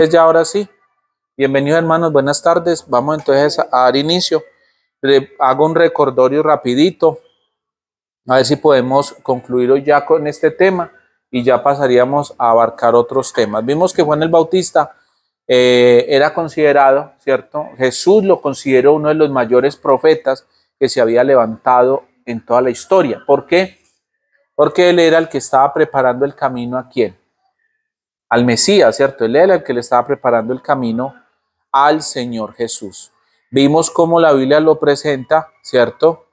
Entonces ya ahora sí, bienvenidos hermanos, buenas tardes. Vamos entonces a dar inicio. Hago un recordatorio rapidito, a ver si podemos concluir hoy ya con este tema y ya pasaríamos a abarcar otros temas. Vimos que Juan el Bautista era considerado, ¿cierto? Jesús lo consideró uno de los mayores profetas que se había levantado en toda la historia. ¿Por qué? Porque él era el que estaba preparando el camino ¿a quién? Al Mesías, ¿cierto? Él era el que le estaba preparando el camino al Señor Jesús. Vimos cómo la Biblia lo presenta, ¿cierto?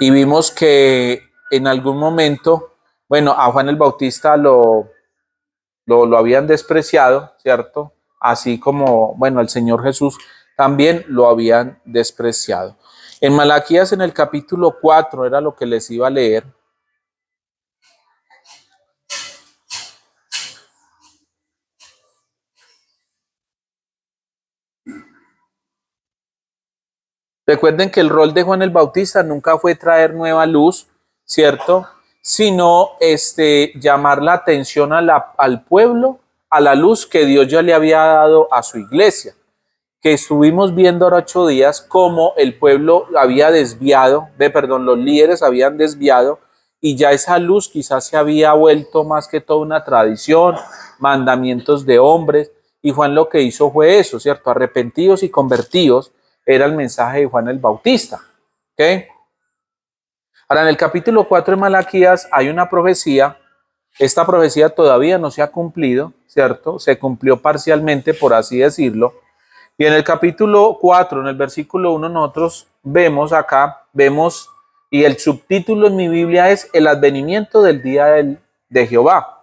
Y vimos que en algún momento, bueno, a Juan el Bautista lo habían despreciado, ¿cierto? Así como, bueno, al Señor Jesús también lo habían despreciado. En Malaquías, en el capítulo 4, era lo que les iba a leer. Recuerden que el rol de Juan el Bautista nunca fue traer nueva luz, ¿cierto? Sino llamar la atención al pueblo, a la luz que Dios ya le había dado a su iglesia. Que estuvimos viendo ahora 8 días cómo el pueblo había desviado, los líderes habían desviado y ya esa luz quizás se había vuelto más que todo una tradición, mandamientos de hombres, y Juan lo que hizo fue eso, ¿cierto? Arrepentidos y convertidos era el mensaje de Juan el Bautista, ¿ok? Ahora en el capítulo 4 de Malaquías hay una profecía, esta profecía todavía no se ha cumplido, ¿cierto? Se cumplió parcialmente, por así decirlo. Y en el capítulo 4, en el versículo 1, nosotros vemos, y el subtítulo en mi Biblia es el advenimiento del día de Jehová.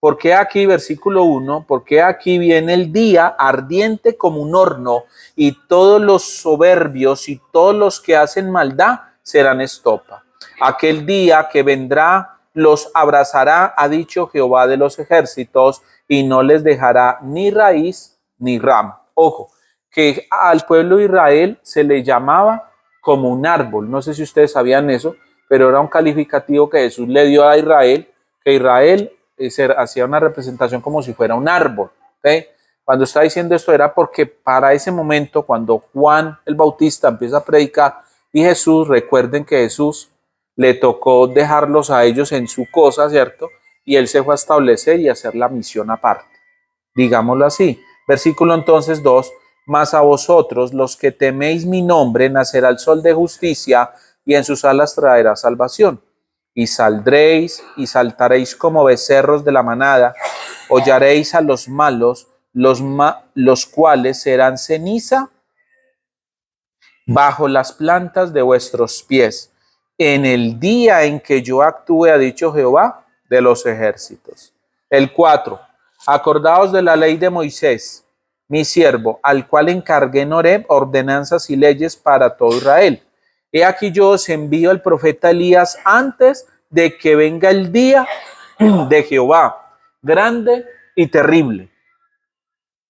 ¿Por qué aquí, versículo 1? Porque aquí viene el día ardiente como un horno, y todos los soberbios y todos los que hacen maldad serán estopa. Aquel día que vendrá los abrazará, ha dicho Jehová de los ejércitos, y no les dejará ni raíz ni rama. Ojo, que al pueblo de Israel se le llamaba como un árbol. No sé si ustedes sabían eso, pero era un calificativo que Jesús le dio a Israel, que Israel hacía una representación como si fuera un árbol. ¿Okay? Cuando está diciendo esto era porque para ese momento, cuando Juan el Bautista empieza a predicar y Jesús, recuerden que Jesús le tocó dejarlos a ellos en su cosa, ¿cierto? Y él se fue a establecer y hacer la misión aparte, digámoslo así. Versículo entonces 2, mas a vosotros, los que teméis mi nombre, nacerá el sol de justicia, y en sus alas traerá salvación. Y saldréis y saltaréis como becerros de la manada, hollaréis a los malos, los cuales serán ceniza bajo las plantas de vuestros pies, en el día en que yo actúe, ha dicho Jehová de los ejércitos. El 4, acordaos de la ley de Moisés, mi siervo, al cual encargué en Horeb ordenanzas y leyes para todo Israel. He aquí yo os envío al profeta Elías antes de que venga el día de Jehová, grande y terrible.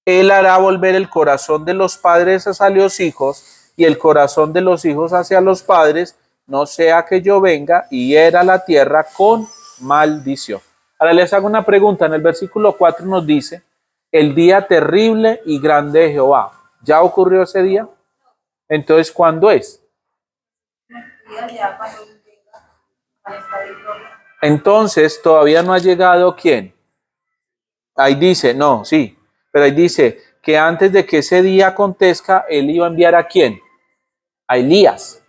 Él hará volver el corazón de los padres hacia los hijos y el corazón de los hijos hacia los padres, no sea que yo venga y hiera la tierra con maldición. Ahora les hago una pregunta. En el versículo 4 nos dice, el día terrible y grande de Jehová. ¿Ya ocurrió ese día? Entonces, ¿cuándo es? Entonces, todavía no ha llegado ¿quién? Ahí dice, no, sí, pero ahí dice que antes de que ese día acontezca, él iba a enviar ¿a quién? A Elías.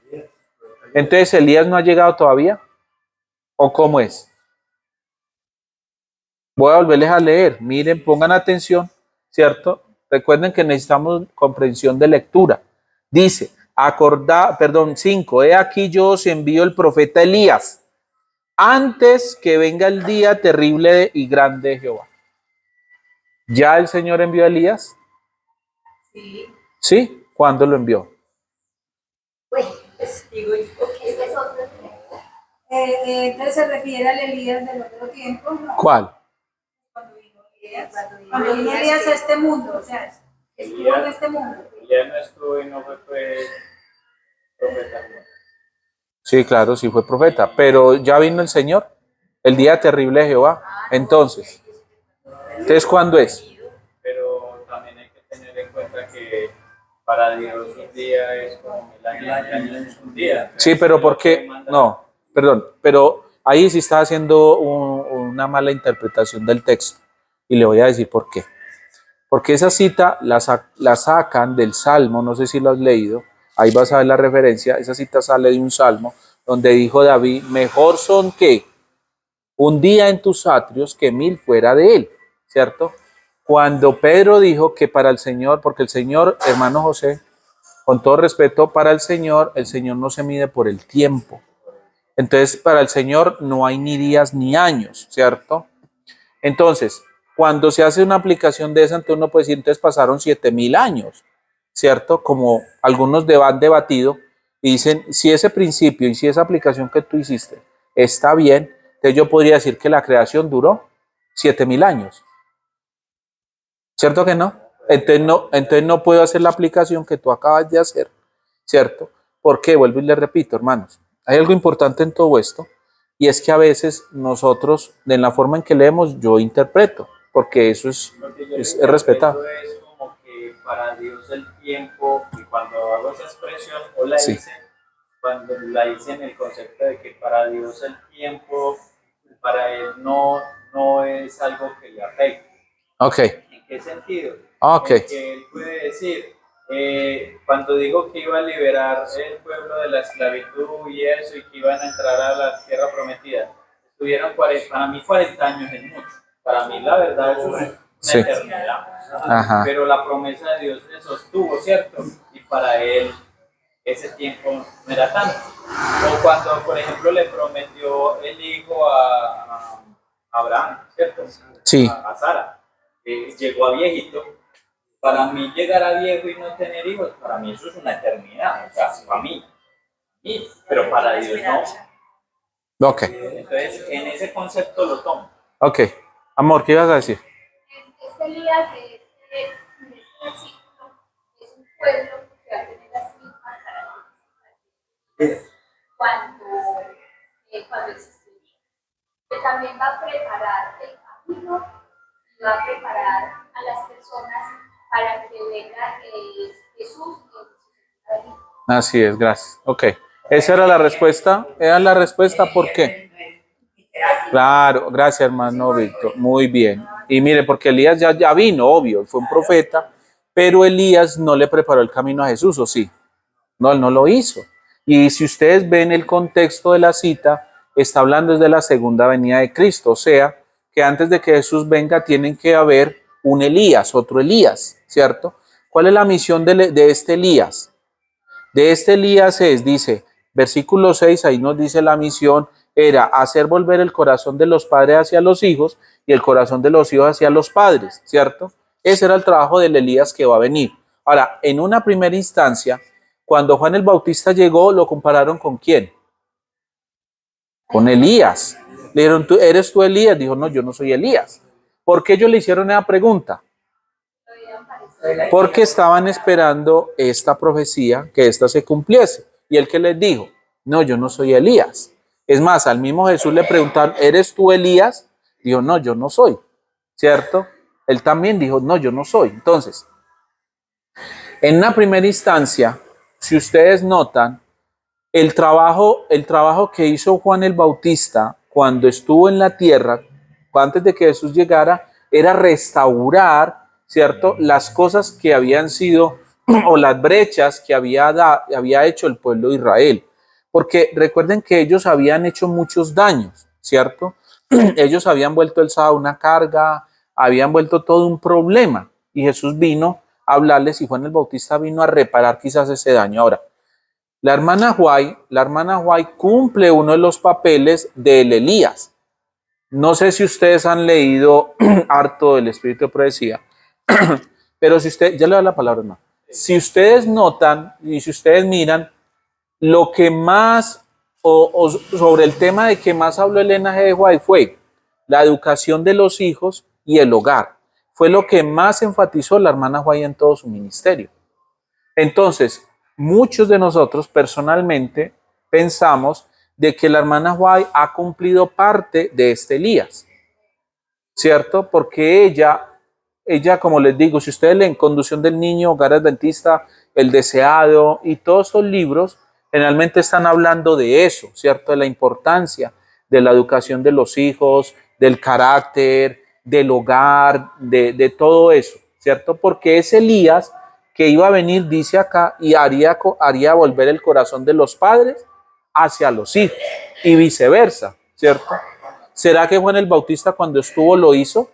Entonces, ¿Elías no ha llegado todavía? ¿O cómo es? Voy a volverles a leer. Miren, pongan atención, ¿cierto? Recuerden que necesitamos comprensión de lectura. Dice, 5, he aquí yo os envío el profeta Elías, antes que venga el día terrible y grande de Jehová. ¿Ya el Señor envió a Elías? Sí. ¿Sí? ¿Cuándo lo envió? Digo yo que es otro tiempo. Entonces se refiere al Elías del otro tiempo, ¿no? ¿Cuál? Cuando vino Elías a este mundo, o sea, estuvo en este mundo. Elías no estuvo y no fue profeta. Sí, claro, sí fue profeta, pero ya vino el Señor, el día terrible de Jehová. Entonces, ¿cuándo es? para Dios un día es como 1000 años es un día. Sí, pero ¿por qué? No, perdón, pero ahí sí está haciendo una mala interpretación del texto. Y le voy a decir por qué. Porque esa cita la sacan del Salmo, no sé si lo has leído, ahí vas a ver la referencia, esa cita sale de un Salmo donde dijo David, mejor son que un día en tus atrios que 1000 fuera de él, ¿cierto? Cuando Pedro dijo que para el Señor, porque el Señor, hermano José, con todo respeto, para el Señor no se mide por el tiempo. Entonces, para el Señor no hay ni días ni años, ¿cierto? Entonces, cuando se hace una aplicación de esa, entonces uno puede decir, entonces pasaron 7000 años, ¿cierto? Como algunos han debatido y dicen, si ese principio y si esa aplicación que tú hiciste está bien, entonces yo podría decir que la creación duró 7000 años, ¿cierto que no? Entonces no puedo hacer la aplicación que tú acabas de hacer, ¿cierto? Porque, vuelvo y le repito, hermanos, hay algo importante en todo esto, y es que a veces nosotros, en la forma en que leemos, yo interpreto, porque eso es respetado. Es como que para Dios el tiempo, y cuando hago esa expresión, o la Sí. hice, cuando la hice en el concepto de que para Dios el tiempo, para Él no es algo que le afecte. Ok. ¿En qué sentido? Ok. En que Él puede decir, cuando dijo que iba a liberar el pueblo de la esclavitud y eso, y que iban a entrar a la tierra prometida, estuvieron 40, para mí 40 años es mucho. Para mí, la verdad, eso es una Sí. eternidad. Ajá. Pero la promesa de Dios se sostuvo, ¿cierto? Y para Él ese tiempo no era tanto. O cuando, por ejemplo, le prometió el hijo a Abraham, ¿cierto? Sí. A Sara. Llegó a viejito. Para mí llegar a viejo y no tener hijos, para mí eso es una eternidad, o sea, para mí. Pero para Dios no. Ok. Entonces, en ese concepto lo tomo. Ok. Amor, ¿qué ibas a decir? Este Elías de este versículo es un pueblo que va a tener las mismas características cuando existe Elías. Que también va a preparar el camino y va a preparar a las personas para que venga Jesús en su segunda venida. Así es, gracias. Ok. Esa era la respuesta. Era la respuesta, ¿por qué? Claro, gracias, hermano Víctor. Muy bien. Y mire, porque Elías ya vino, obvio, fue un profeta, pero Elías no le preparó el camino a Jesús, ¿o sí? No, él no lo hizo. Y si ustedes ven el contexto de la cita, está hablando desde la segunda venida de Cristo, o sea, que antes de que Jesús venga tienen que haber un Elías, otro Elías, ¿cierto? ¿Cuál es la misión de este Elías? De este Elías dice, versículo 6, ahí nos dice la misión, era hacer volver el corazón de los padres hacia los hijos y el corazón de los hijos hacia los padres, ¿cierto? Ese era el trabajo del Elías que va a venir. Ahora, en una primera instancia, cuando Juan el Bautista llegó, lo compararon ¿con quién? Con Elías. Le dijeron, ¿eres tú Elías? Dijo, no, yo no soy Elías. ¿Por qué ellos le hicieron esa pregunta? Porque estaban esperando esta profecía, que esta se cumpliese. Y el que les dijo, no, yo no soy Elías. Es más, al mismo Jesús le preguntaron, ¿eres tú Elías? Dijo, no, yo no soy. ¿Cierto? Él también dijo, no, yo no soy. Entonces, en una primera instancia, si ustedes notan, el trabajo que hizo Juan el Bautista cuando estuvo en la tierra, antes de que Jesús llegara, era restaurar, ¿cierto?, las cosas que habían sido o las brechas que había hecho el pueblo de Israel. Porque recuerden que ellos habían hecho muchos daños, ¿cierto? Ellos habían vuelto el sábado una carga, habían vuelto todo un problema. Y Jesús vino a hablarles y Juan el Bautista vino a reparar quizás ese daño. Ahora, la hermana White cumple uno de los papeles del Elías. No sé si ustedes han leído harto del Espíritu de Profecía, pero si ustedes, ya le doy la palabra, hermano. Si ustedes notan y si ustedes miran, lo que más, o sobre el tema de que más habló Elena G. de White fue la educación de los hijos y el hogar. Fue lo que más enfatizó la hermana White en todo su ministerio. Entonces, muchos de nosotros personalmente pensamos de que la hermana White ha cumplido parte de este Elías, ¿cierto? Porque ella, como les digo, si ustedes leen Conducción del Niño, Hogar Adventista El Deseado y todos estos libros generalmente están hablando de eso, ¿cierto? De la importancia de la educación de los hijos, del carácter, del hogar, de todo eso, ¿cierto? Porque es Elías que iba a venir, dice acá, y haría volver el corazón de los padres hacia los hijos y viceversa, ¿cierto? ¿Será que Juan el Bautista cuando estuvo lo hizo?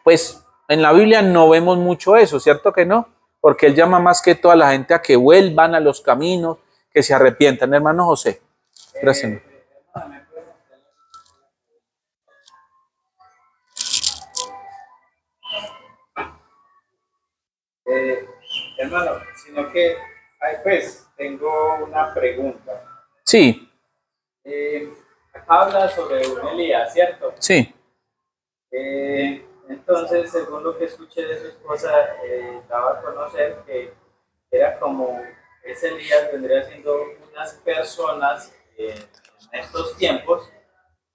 Pues en la Biblia no vemos mucho eso, ¿cierto que no? Porque él llama más que toda la gente a que vuelvan a los caminos, que se arrepientan. Hermano José, gracias. Hermano, sino que, ay, pues, tengo una pregunta. Sí, Acá habla sobre un Elías, ¿cierto? sí, Entonces, según lo que escuché de su esposa, daba a conocer que era como ese Elías vendría siendo unas personas en estos tiempos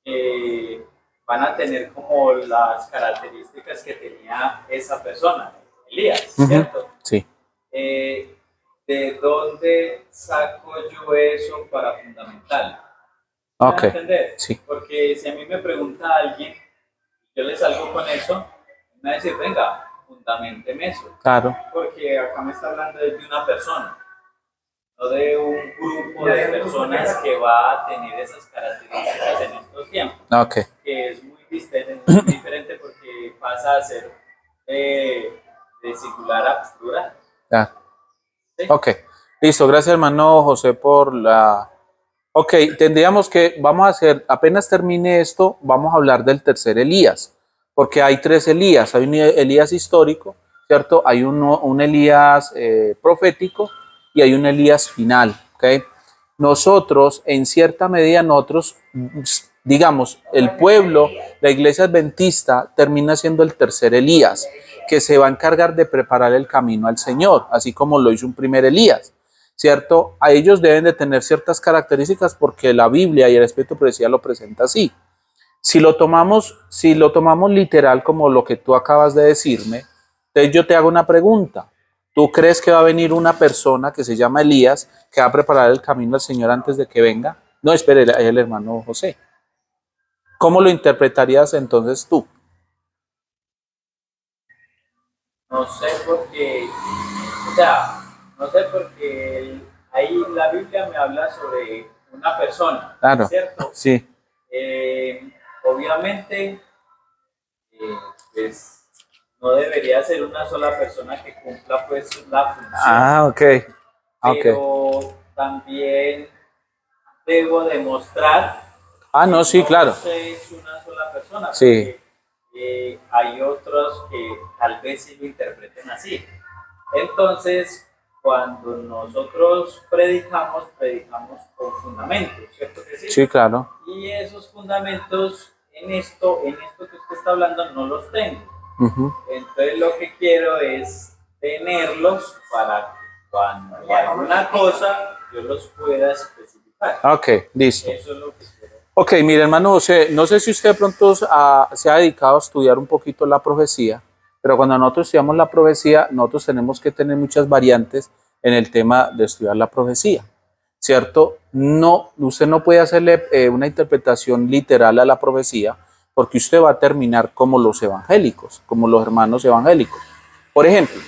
que van a tener como las características que tenía esa persona, Elías, ¿cierto? sí. ¿De dónde saco yo eso para fundamental? ¿Me Ok, van a entender? sí, Porque si a mí me pregunta alguien, yo le salgo con eso, me va a decir, venga, fundamenteme eso. claro. Porque acá me está hablando de una persona, no de un grupo de personas que va a tener esas características en estos tiempos. Ok, Que es muy diferente porque pasa a ser de singular a plural. ya. ¿Sí? Ok, listo. Gracias, hermano José, por la... Ok, tendríamos que, vamos a hacer, apenas termine esto, vamos a hablar del tercer Elías, porque hay tres Elías, hay un Elías histórico, ¿cierto? Hay un Elías profético y hay un Elías final, ¿ok? Nosotros, en cierta medida, nosotros, digamos, el pueblo, la iglesia adventista, termina siendo el tercer Elías, que se va a encargar de preparar el camino al Señor, así como lo hizo un primer Elías. ¿Cierto? A ellos deben de tener ciertas características porque la Biblia y el Espíritu de Profecía lo presenta así. Si lo tomamos literal como lo que tú acabas de decirme, entonces yo te hago una pregunta. ¿Tú crees que va a venir una persona que se llama Elías que va a preparar el camino al Señor antes de que venga? No, espere, es el hermano José. ¿Cómo lo interpretarías entonces tú? No sé por qué, o sea, no sé porque ahí la Biblia me habla sobre una persona, Claro, ¿cierto? sí, Obviamente, pues no debería ser una sola persona que cumpla pues la función, ok, ok. pero también debo demostrar No, que sí, no claro, es una sola persona, sí, porque hay otros que tal vez sí lo interpreten así. Entonces, cuando nosotros predicamos con fundamentos, ¿cierto que sí? sí, claro. Y esos fundamentos en esto que usted está hablando no los tengo. Ujú. Entonces lo que quiero es tenerlos para que cuando haya alguna cosa yo los pueda especificar. Ok, listo. Eso es lo que quiero. Ok, mire, hermano José, no sé si usted de pronto se ha dedicado a estudiar un poquito la profecía, pero cuando nosotros estudiamos la profecía, nosotros tenemos que tener muchas variantes en el tema de estudiar la profecía, ¿cierto? No, usted no puede hacerle una interpretación literal a la profecía, porque usted va a terminar como los evangélicos, como los hermanos evangélicos. Por ejemplo,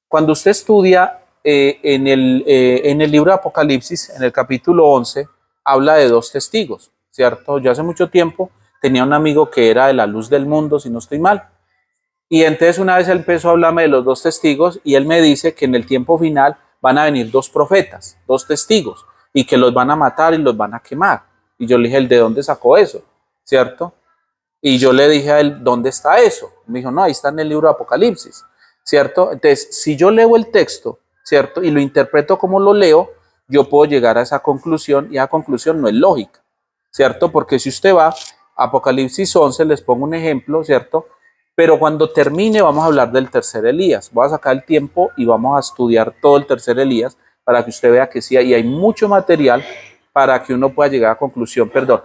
cuando usted estudia en el libro de Apocalipsis, en el capítulo 11, habla de dos testigos, ¿cierto? Yo hace mucho tiempo tenía un amigo que era de la luz del mundo, si no estoy mal. Y entonces una vez él empezó a hablarme de los dos testigos y él me dice que en el tiempo final van a venir dos profetas, dos testigos, y que los van a matar y los van a quemar. Y yo le dije, ¿de dónde sacó eso? ¿Cierto? Y yo le dije a él, ¿dónde está eso? Me dijo, no, ahí está en el libro de Apocalipsis, ¿cierto? Entonces, si yo leo el texto, ¿cierto? Y lo interpreto como lo leo, yo puedo llegar a esa conclusión y esa conclusión no es lógica, ¿cierto? Porque si usted va a Apocalipsis 11, les pongo un ejemplo, ¿cierto? Pero cuando termine vamos a hablar del tercer Elías. Voy a sacar el tiempo y vamos a estudiar todo el tercer Elías para que usted vea que sí, y hay mucho material para que uno pueda llegar a conclusión, perdón.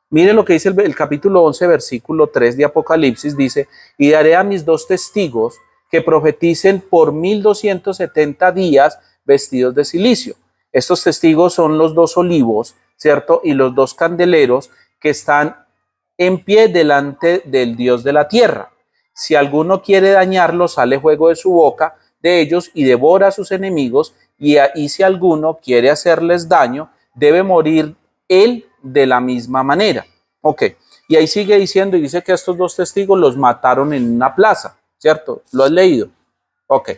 Miren lo que dice el capítulo 11, versículo 3 de Apocalipsis, dice, y daré a mis dos testigos que profeticen por 1270 días vestidos de cilicio. Estos testigos son los dos olivos, ¿cierto? Y los dos candeleros que están en pie delante del Dios de la tierra. Si alguno quiere dañarlos, sale fuego de su boca de ellos y devora a sus enemigos, y si alguno quiere hacerles daño, debe morir él de la misma manera. Ok, y ahí sigue diciendo, y dice que estos dos testigos los mataron en una plaza, ¿cierto? ¿Lo has leído? Ok,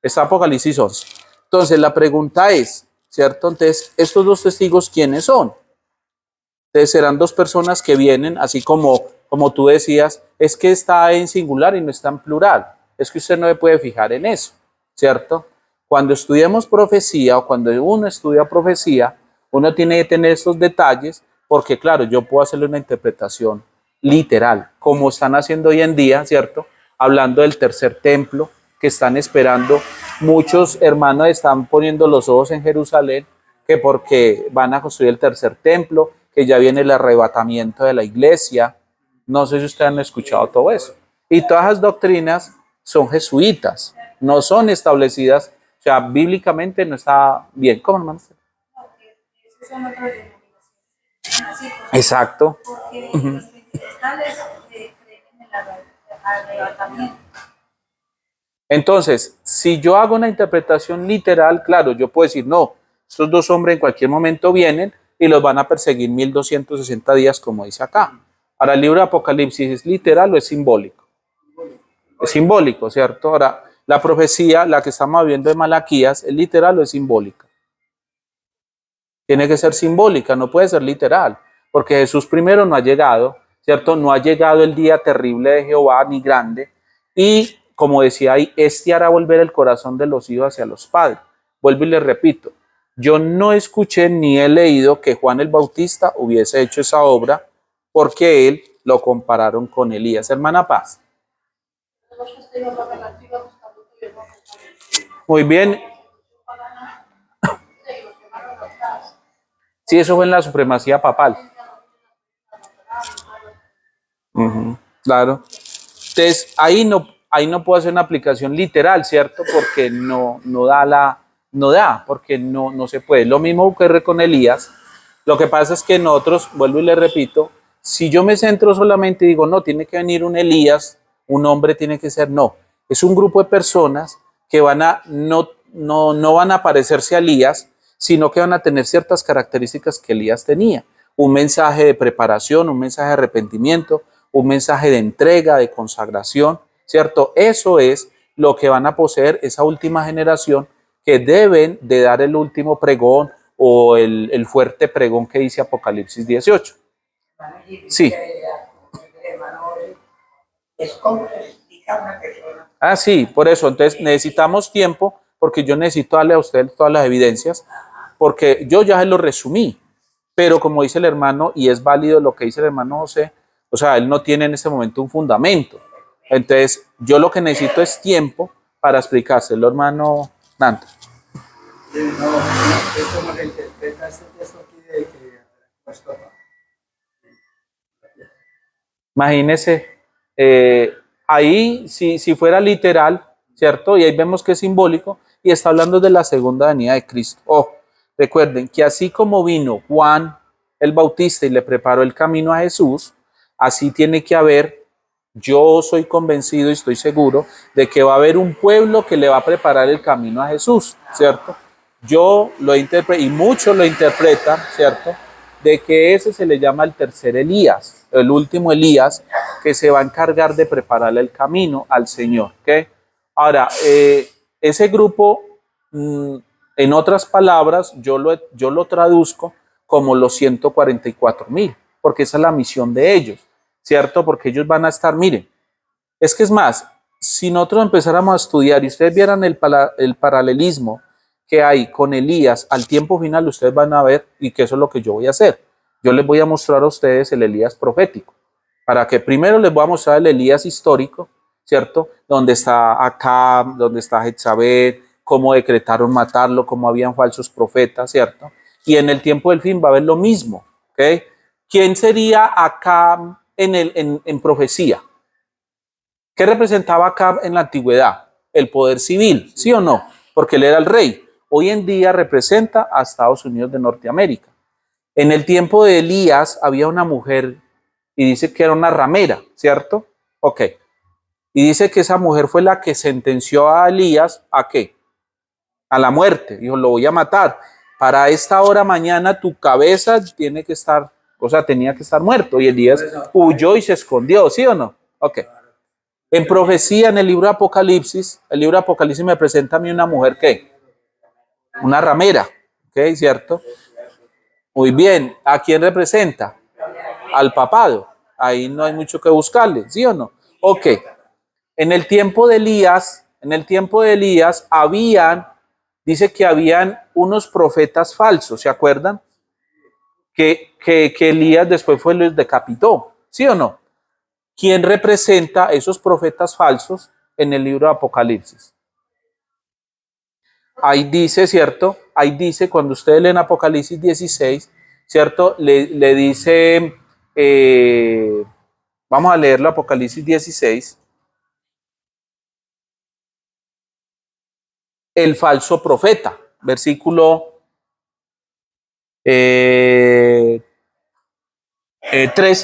está Apocalipsis 11. Entonces la pregunta es, ¿cierto? Entonces, ¿estos dos testigos quiénes son? Entonces serán dos personas que vienen, así como tú decías, es que está en singular y no está en plural. Es que usted no se puede fijar en eso, ¿cierto? Cuando estudiamos profecía o cuando uno estudia profecía, uno tiene que tener estos detalles porque, claro, yo puedo hacerle una interpretación literal, como están haciendo hoy en día, ¿cierto? Hablando del tercer templo, que están esperando. Muchos hermanos están poniendo los ojos en Jerusalén, que porque van a construir el tercer templo, que ya viene el arrebatamiento de la iglesia. No sé si ustedes han escuchado todo eso. Y todas las doctrinas son jesuitas, no son establecidas, o sea, bíblicamente no está bien. ¿Cómo, hermano? Exacto. Porque los pentecostales creen en el arrebatamiento. Entonces, si yo hago una interpretación literal, claro, yo puedo decir, no, estos dos hombres en cualquier momento vienen y los van a perseguir 1260 días, como dice acá. Ahora, el libro de Apocalipsis, ¿es literal o es simbólico? Es simbólico, ¿cierto? Ahora, la profecía, la que estamos viendo de Malaquías, ¿es literal o es simbólica? Tiene que ser simbólica, no puede ser literal, porque Jesús primero no ha llegado, ¿cierto? No ha llegado el día terrible de Jehová, ni grande, y como decía ahí, este hará volver el corazón de los hijos hacia los padres. Vuelvo y les repito, yo no escuché ni he leído que Juan el Bautista hubiese hecho esa obra, porque él lo compararon con Elías. Hermana Paz. Muy bien. Sí, eso fue en la supremacía papal. Claro. Entonces, ahí no puedo hacer una aplicación literal, ¿cierto? Porque porque no se puede. Lo mismo ocurre con Elías. Lo que pasa es que nosotros, vuelvo y le repito, si yo me centro solamente y digo, no, tiene que venir un Elías, un hombre tiene que ser, no. Es un grupo de personas que no van a parecerse a Elías, sino que van a tener ciertas características que Elías tenía. Un mensaje de preparación, un mensaje de arrepentimiento, un mensaje de entrega, de consagración, ¿cierto? Eso es lo que van a poseer esa última generación que deben de dar el último pregón o el fuerte pregón que dice Apocalipsis 18. Sí. Es como se explica a una persona. Ah, sí, por eso. Entonces necesitamos tiempo porque yo necesito darle a usted todas las evidencias porque yo ya se lo resumí, pero como dice el hermano, y es válido lo que dice el hermano José, o sea, él no tiene en este momento un fundamento. Entonces, yo lo que necesito es tiempo para explicárselo, hermano Nanto. No, es como se interpreta este texto aquí de que puesto. Imagínese, ahí si fuera literal, ¿cierto? Y ahí vemos que es simbólico y está hablando de la segunda venida de Cristo. Oh, recuerden que así como vino Juan el Bautista y le preparó el camino a Jesús, así tiene que haber, yo soy convencido y estoy seguro de que va a haber un pueblo que le va a preparar el camino a Jesús, ¿cierto? Yo lo interpreto y muchos lo interpretan, ¿cierto? De que ese se le llama el tercer Elías, el último Elías, que se va a encargar de prepararle el camino al Señor. ¿Okay? Ahora, ese grupo, en otras palabras, yo lo traduzco como los 144,000, porque esa es la misión de ellos, ¿cierto? Porque ellos van a estar, miren, es que es más, si nosotros empezáramos a estudiar y ustedes vieran el paralelismo que hay con Elías al tiempo final, ustedes van a ver, y que eso es lo que yo voy a hacer. Yo les voy a mostrar a ustedes el Elías profético, para que primero les voy a mostrar el Elías histórico, ¿cierto? Donde está Acab, donde está Jezabel, cómo decretaron matarlo, cómo habían falsos profetas, ¿cierto? Y en el tiempo del fin va a haber lo mismo, ¿ok? ¿Quién sería Acab en profecía? ¿Qué representaba Acab en la antigüedad? El poder civil, ¿sí o no? Porque él era el rey. Hoy en día representa a Estados Unidos de Norteamérica. En el tiempo de Elías había una mujer y dice que era una ramera, ¿cierto? Ok. Y dice que esa mujer fue la que sentenció a Elías ¿a qué? A la muerte. Dijo, lo voy a matar. Para esta hora mañana tu cabeza tiene que estar, o sea, tenía que estar muerto. Y Elías huyó y se escondió, ¿sí o no? Ok. En profecía, en el libro de Apocalipsis me presenta a mí una mujer que, una ramera, ¿ok? ¿Cierto? Muy bien, ¿a quién representa? Al papado. Ahí no hay mucho que buscarle, ¿sí o no? Ok. En el tiempo de Elías dice que habían unos profetas falsos, ¿se acuerdan? Que Elías después fue los decapitó, ¿sí o no? ¿Quién representa a esos profetas falsos en el libro de Apocalipsis? Ahí dice, ¿cierto? Ahí dice, cuando ustedes leen Apocalipsis 16, ¿cierto? Le dice, vamos a leerlo, Apocalipsis 16, el falso profeta, versículo 13,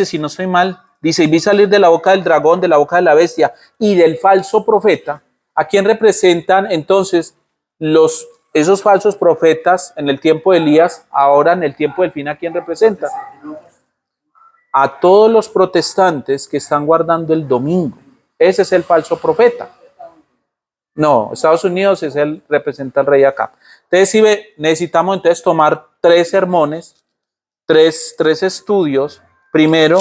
si no estoy mal, dice, y vi salir de la boca del dragón, de la boca de la bestia y del falso profeta. ¿A quién representan entonces esos falsos profetas en el tiempo de Elías? Ahora en el tiempo del fin, ¿a quién representan? A todos los protestantes que están guardando el domingo. Ese es el falso profeta. No, Estados Unidos representa al rey acá. Entonces, si ve, necesitamos entonces tomar 3 sermones, tres estudios. Primero,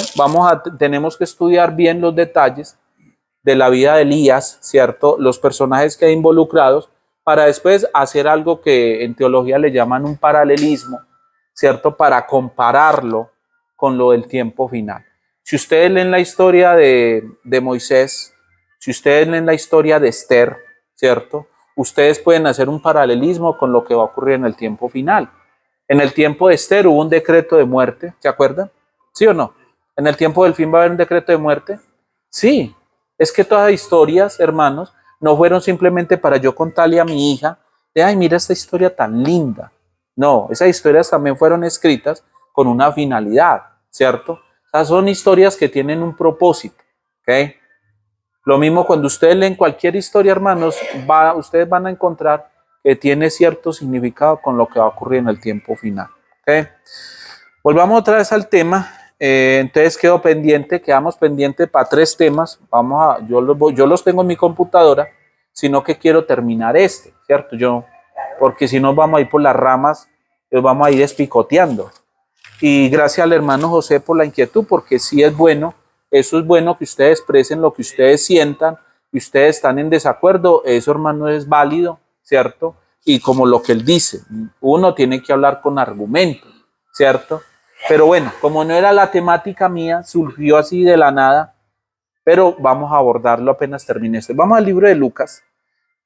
tenemos que estudiar bien los detalles de la vida de Elías, ¿cierto? Los personajes que hay involucrados, para después hacer algo que en teología le llaman un paralelismo, ¿cierto? Para compararlo con lo del tiempo final. Si ustedes leen la historia de Moisés, si ustedes leen la historia de Esther, ¿cierto? Ustedes pueden hacer un paralelismo con lo que va a ocurrir en el tiempo final. En el tiempo de Esther hubo un decreto de muerte, ¿se acuerdan? ¿Sí o no? En el tiempo del fin va a haber un decreto de muerte. Sí, es que todas las historias, hermanos, no fueron simplemente para yo contarle a mi hija, de, ay, mira esta historia tan linda. No, esas historias también fueron escritas con una finalidad, ¿cierto? O sea, son historias que tienen un propósito, ¿ok? Lo mismo cuando ustedes leen cualquier historia, hermanos, ustedes van a encontrar que tiene cierto significado con lo que va a ocurrir en el tiempo final, ¿ok? Volvamos otra vez al tema. Entonces quedamos pendientes para 3 temas. Yo los tengo en mi computadora, sino que quiero terminar ¿cierto? Porque si no vamos a ir por las ramas, vamos a ir espicoteando. Y gracias al hermano José por la inquietud, porque sí es bueno, eso es bueno que ustedes expresen lo que ustedes sientan, y ustedes están en desacuerdo, eso, hermano, es válido, ¿cierto? Y como lo que él dice, uno tiene que hablar con argumentos, ¿cierto? Pero bueno, como no era la temática mía, surgió así de la nada, pero vamos a abordarlo apenas termine esto. Vamos al libro de Lucas.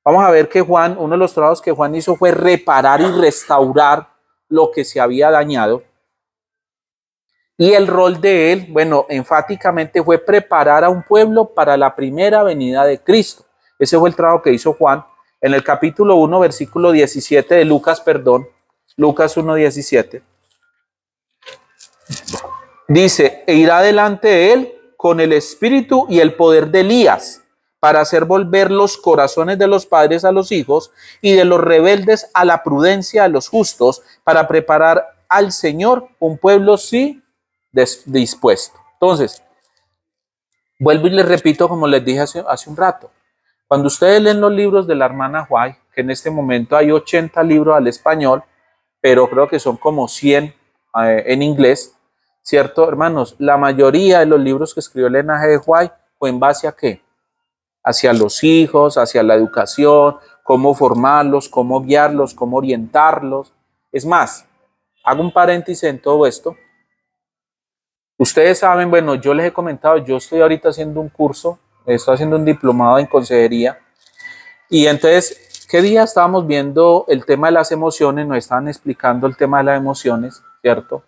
Vamos a ver que uno de los trabajos que Juan hizo fue reparar y restaurar lo que se había dañado. Y el rol de él, bueno, enfáticamente fue preparar a un pueblo para la primera venida de Cristo. Ese fue el trabajo que hizo Juan en el capítulo 1, versículo 17 de Lucas, Lucas 1:17. Dice, e irá delante de él con el espíritu y el poder de Elías, para hacer volver los corazones de los padres a los hijos y de los rebeldes a la prudencia de los justos, para preparar al Señor un pueblo sí dispuesto. Entonces, vuelvo y les repito, como les dije hace un rato, cuando ustedes leen los libros de la hermana White, que en este momento hay 80 libros al español, pero creo que son como 100 en inglés, ¿cierto, hermanos? La mayoría de los libros que escribió Elena G. White fue en base a ¿qué? Hacia los hijos, hacia la educación, cómo formarlos, cómo guiarlos, cómo orientarlos. Es más, hago un paréntesis en todo esto. Ustedes saben, bueno, yo les he comentado, yo estoy ahorita haciendo un curso, estoy haciendo un diplomado en consejería, y entonces, ¿qué día estábamos viendo el tema de las emociones? Nos estaban explicando el tema de las emociones, ¿cierto?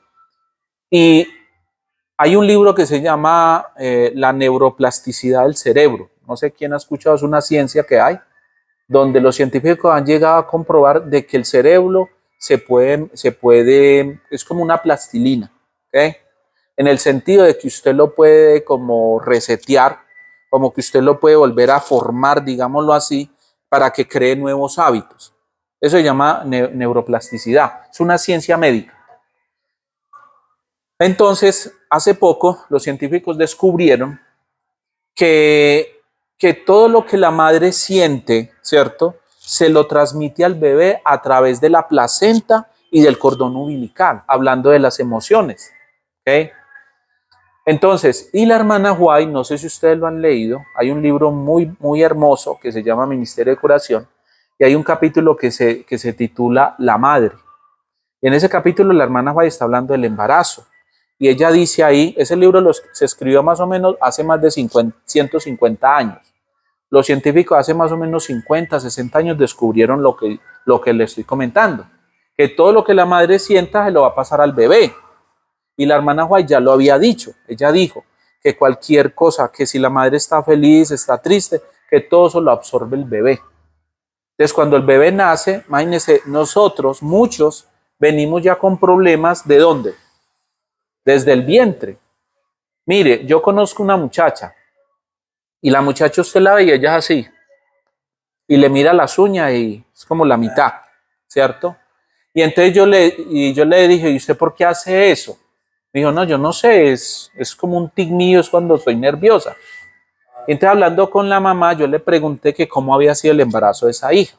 Y hay un libro que se llama La neuroplasticidad del cerebro. no sé quién ha escuchado, es una ciencia que hay, donde los científicos han llegado a comprobar de que el cerebro es como una plastilina, ¿ok? En el sentido de que usted lo puede como resetear, como que usted lo puede volver a formar, digámoslo así, para que cree nuevos hábitos. Eso se llama neuroplasticidad, es una ciencia médica. Entonces, hace poco los científicos descubrieron que todo lo que la madre siente, ¿cierto?, se lo transmite al bebé a través de la placenta y del cordón umbilical, hablando de las emociones, ¿ok? Entonces, y la hermana White, no sé si ustedes lo han leído, hay un libro muy, muy hermoso que se llama Ministerio de Curación, y hay un capítulo que se titula La Madre. Y en ese capítulo la hermana White está hablando del embarazo. Y ella dice ahí, ese libro se escribió más o menos hace más de 150 años. Los científicos hace más o menos 50, 60 años descubrieron lo que le estoy comentando. Que todo lo que la madre sienta se lo va a pasar al bebé. Y la hermana White ya lo había dicho. Ella dijo que cualquier cosa, que si la madre está feliz, está triste, que todo eso lo absorbe el bebé. Entonces cuando el bebé nace, imagínense, nosotros, muchos, venimos ya con problemas, ¿de dónde? Desde el vientre. Mire, yo conozco una muchacha y la muchacha usted la ve y ella es así y le mira las uñas y es como la mitad, ¿cierto? Y entonces yo le dije, ¿y usted por qué hace eso? Me dijo, no, yo no sé, es como un tic mío, es cuando estoy nerviosa. Y entonces hablando con la mamá, yo le pregunté que cómo había sido el embarazo de esa hija.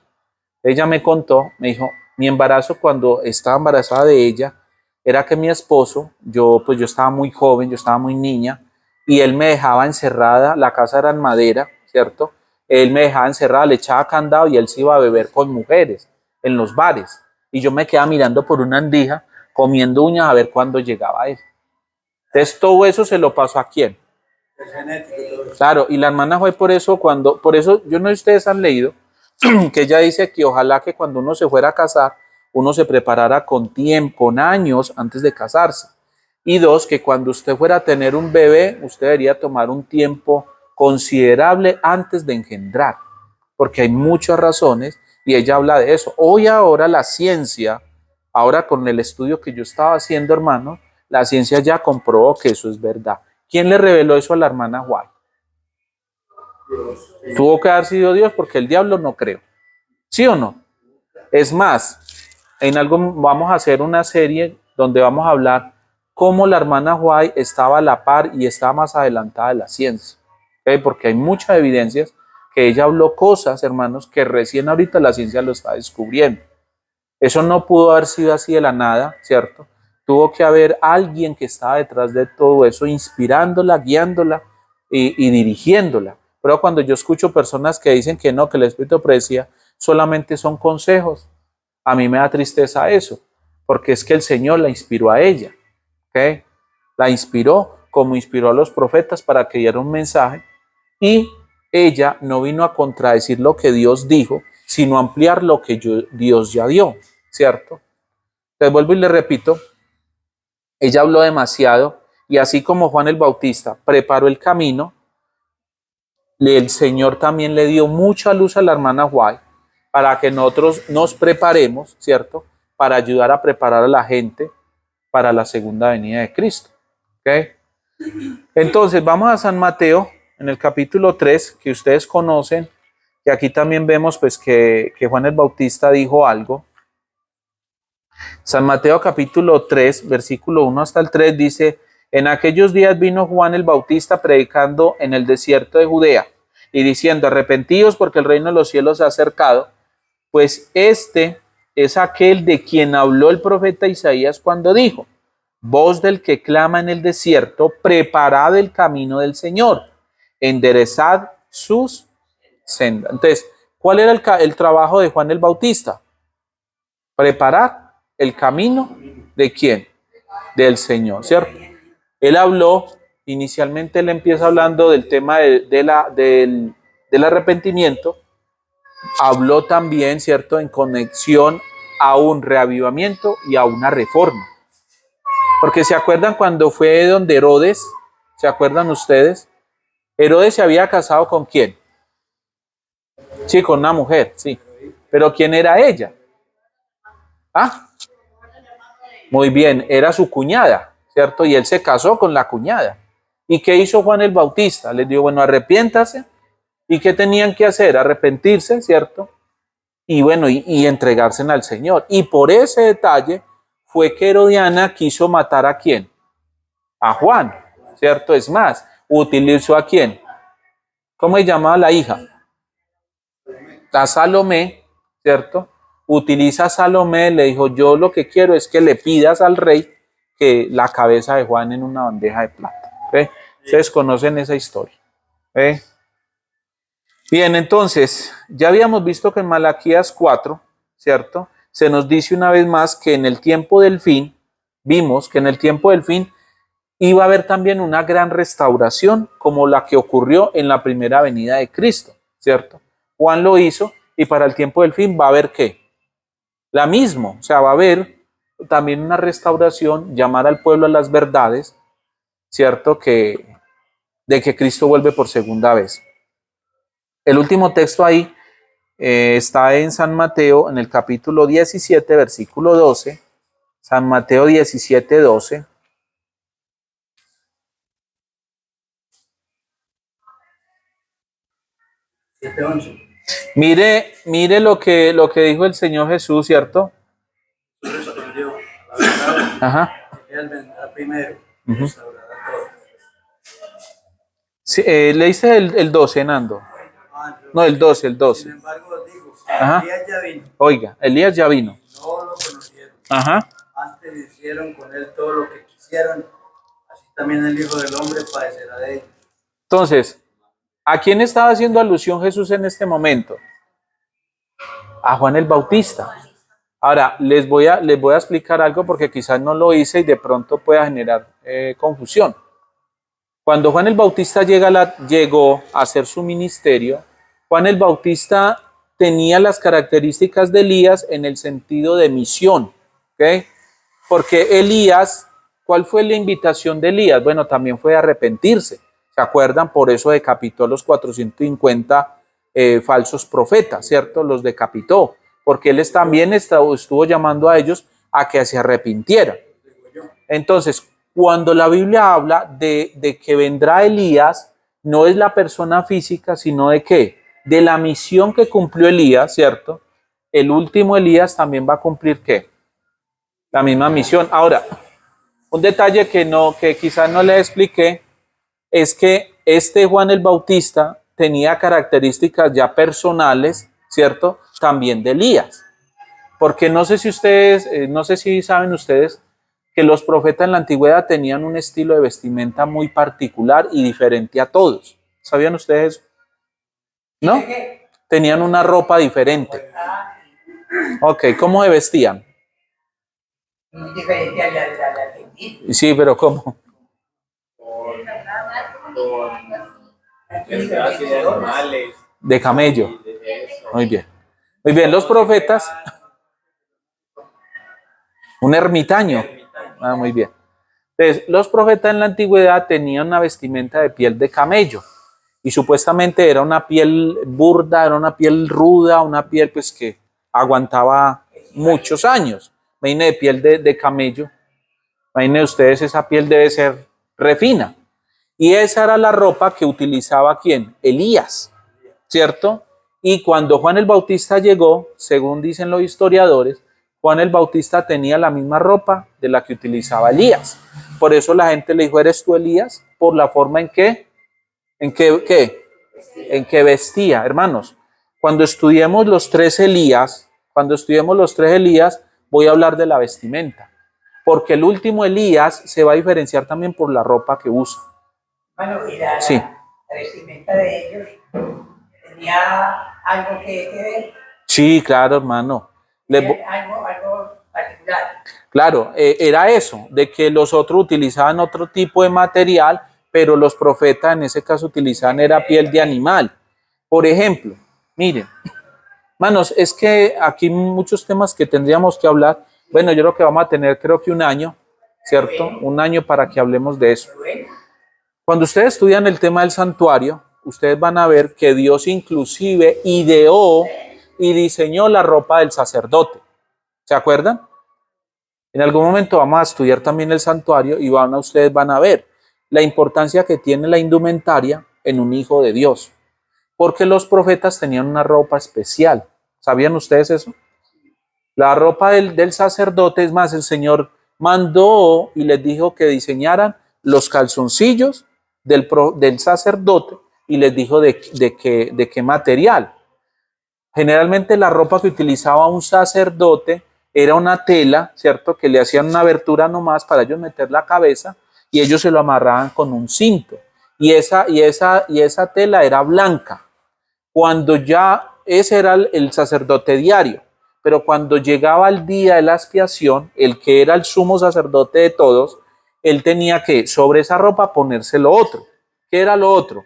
Ella me contó, me dijo, mi embarazo cuando estaba embarazada de ella, era que mi esposo, yo estaba muy joven, yo estaba muy niña, y él me dejaba encerrada, la casa era en madera, ¿cierto? Él me dejaba encerrada, le echaba candado y él se iba a beber con mujeres en los bares. Y yo me quedaba mirando por una andija, comiendo uñas a ver cuándo llegaba él. Entonces todo eso se lo pasó ¿a quién? Es genético todo eso. Claro, y la hermana fue por eso, yo no sé si ustedes han leído, que ella dice que ojalá que cuando uno se fuera a casar, uno se preparara con tiempo, con años antes de casarse. Y dos, que cuando usted fuera a tener un bebé, usted debería tomar un tiempo considerable antes de engendrar, porque hay muchas razones y ella habla de eso. Hoy ahora la ciencia, ahora con el estudio que yo estaba haciendo, hermano, la ciencia ya comprobó que eso es verdad. ¿Quién le reveló eso a la hermana White? Dios. Tuvo que haber sido Dios porque el diablo no creo. ¿Sí o no? Es más, en algo vamos a hacer una serie donde vamos a hablar cómo la hermana White estaba a la par y estaba más adelantada de la ciencia. ¿Okay? Porque hay muchas evidencias que ella habló cosas, hermanos, que recién ahorita la ciencia lo está descubriendo. Eso no pudo haber sido así de la nada, ¿cierto? Tuvo que haber alguien que estaba detrás de todo eso, inspirándola, guiándola y dirigiéndola. Pero cuando yo escucho personas que dicen que no, que el Espíritu predecía, solamente son consejos, a mí me da tristeza eso, porque es que el Señor la inspiró a ella, ¿ok? La inspiró como inspiró a los profetas para que diera un mensaje y ella no vino a contradecir lo que Dios dijo, sino a ampliar lo que Dios ya dio, ¿cierto? Entonces vuelvo y le repito, ella habló demasiado y así como Juan el Bautista preparó el camino, el Señor también le dio mucha luz a la hermana White para que nosotros nos preparemos, ¿cierto? Para ayudar a preparar a la gente para la segunda venida de Cristo, ¿ok? Entonces vamos a San Mateo en el capítulo 3, que ustedes conocen, y aquí también vemos pues que Juan el Bautista dijo algo. San Mateo capítulo 3, versículo 1 hasta el 3 dice, en aquellos días vino Juan el Bautista predicando en el desierto de Judea y diciendo, arrepentíos porque el reino de los cielos se ha acercado, pues este es aquel de quien habló el profeta Isaías cuando dijo, voz del que clama en el desierto, preparad el camino del Señor, enderezad sus sendas. Entonces, ¿cuál era el trabajo de Juan el Bautista? Preparar el camino de quién? Del Señor, ¿cierto? Él habló, inicialmente él empieza hablando del tema del arrepentimiento, habló también, ¿cierto?, en conexión a un reavivamiento y a una reforma. Porque se acuerdan cuando fue donde Herodes, ¿se acuerdan ustedes? Herodes se había casado ¿con quién? Sí, con una mujer, sí. Pero ¿quién era ella? Ah, muy bien, era su cuñada, ¿cierto? Y él se casó con la cuñada. ¿Y qué hizo Juan el Bautista? Les dijo, bueno, arrepiéntase. ¿Y qué tenían que hacer? Arrepentirse, ¿cierto? Y bueno, y entregarse al Señor. Y por ese detalle fue que Herodiana quiso matar ¿a quién? A Juan, ¿cierto? Es más, utilizó ¿a quién? ¿Cómo se llamaba la hija? A Salomé, ¿cierto? Utiliza a Salomé, le dijo, yo lo que quiero es que le pidas al rey que la cabeza de Juan en una bandeja de plata. ¿Okay? Ustedes conocen esa historia. ¿Okay? Bien, entonces, ya habíamos visto que en Malaquías 4, ¿cierto? Se nos dice una vez más que en el tiempo del fin, vimos que en el tiempo del fin iba a haber también una gran restauración como la que ocurrió en la primera venida de Cristo, ¿cierto? Juan lo hizo y para el tiempo del fin va a haber ¿qué? La misma, o sea, va a haber también una restauración, llamar al pueblo a las verdades, ¿cierto? De que Cristo vuelve por segunda vez. El último texto ahí está en San Mateo, en el capítulo 17, versículo 12. San Mateo 17, 12. Mire lo que dijo el Señor Jesús, ¿cierto? Respondió, la verdad, Ajá. Él vendrá primero, Ujú. restaurará todo. Sí, leíste el 12, Nando. No, el 12, el 12. Sin embargo, os digo, Ajá. Elías ya vino, Oiga, Elías ya vino. no lo conocieron. Ajá. Antes hicieron con él todo lo que quisieron, así también el Hijo del Hombre padecerá de ellos. Entonces, ¿a quién estaba haciendo alusión Jesús en este momento? A Juan el Bautista. Ahora, les voy a explicar algo porque quizás no lo hice y de pronto pueda generar confusión. Cuando Juan el Bautista llegó a hacer su ministerio, Juan el Bautista tenía las características de Elías en el sentido de misión, ¿ok? Porque Elías, ¿cuál fue la invitación de Elías? Bueno, también fue arrepentirse, ¿se acuerdan? Por eso decapitó los 450 falsos profetas, ¿cierto? Los decapitó, porque él también estuvo llamando a ellos a que se arrepintieran. Entonces, cuando la Biblia habla de que vendrá Elías, no es la persona física, sino de qué? De la misión que cumplió Elías, ¿cierto? El último Elías también va a cumplir ¿qué? La misma misión. Ahora, un detalle que quizás no le expliqué es que este Juan el Bautista tenía características ya personales, ¿cierto? También de Elías. Porque no sé si ustedes, no sé si saben ustedes que los profetas en la antigüedad tenían un estilo de vestimenta muy particular y diferente a todos. ¿Sabían ustedes eso? ¿No? Tenían una ropa diferente. Ok, ¿cómo se vestían? Muy diferente a la argentina. Sí, pero ¿cómo? Así de animales. De camello. Y de eso. Muy bien. Muy bien, los profetas, un ermitaño. Ah, muy bien. Entonces, los profetas en la antigüedad tenían una vestimenta de piel de camello y supuestamente era una piel burda, era una piel ruda, una piel pues que aguantaba muchos años. Imagínense de piel de camello. Imagínense ustedes, esa piel debe ser refina. Y esa era la ropa que utilizaba ¿quién? Elías, ¿cierto? Y cuando Juan el Bautista llegó, según dicen los historiadores, Juan el Bautista tenía la misma ropa de la que utilizaba Elías. Por eso la gente le dijo, ¿eres tú Elías? Por la forma en que vestía. Hermanos, cuando estudiemos los tres Elías, voy a hablar de la vestimenta. Porque el último Elías se va a diferenciar también por la ropa que usa. Bueno, y Sí. la vestimenta de ellos tenía algo que ver, Sí, claro, hermano. algo particular. Claro, era eso, de que los otros utilizaban otro tipo de material, pero los profetas en ese caso utilizaban era piel de animal. Por ejemplo, miren, hermanos, es que aquí muchos temas que tendríamos que hablar. Bueno, yo creo que vamos a tener, creo que un año, ¿cierto? Un año para que hablemos de eso. Cuando ustedes estudian el tema del santuario, ustedes van a ver que Dios inclusive ideó y diseñó la ropa del sacerdote. ¿Se acuerdan? En algún momento vamos a estudiar también el santuario y ustedes van a ver la importancia que tiene la indumentaria en un hijo de Dios. Porque los profetas tenían una ropa especial. ¿Sabían ustedes eso? La ropa del sacerdote, es más, el Señor mandó y les dijo que diseñaran los calzoncillos del sacerdote y les dijo de qué material. Generalmente la ropa que utilizaba un sacerdote era una tela, ¿cierto? Que le hacían una abertura nomás para ellos meter la cabeza y ellos se lo amarraban con un cinto. Y esa tela era blanca. Cuando ya ese era el sacerdote diario, pero cuando llegaba el día de la expiación, el que era el sumo sacerdote de todos, él tenía que sobre esa ropa ponerse lo otro. ¿Qué era lo otro?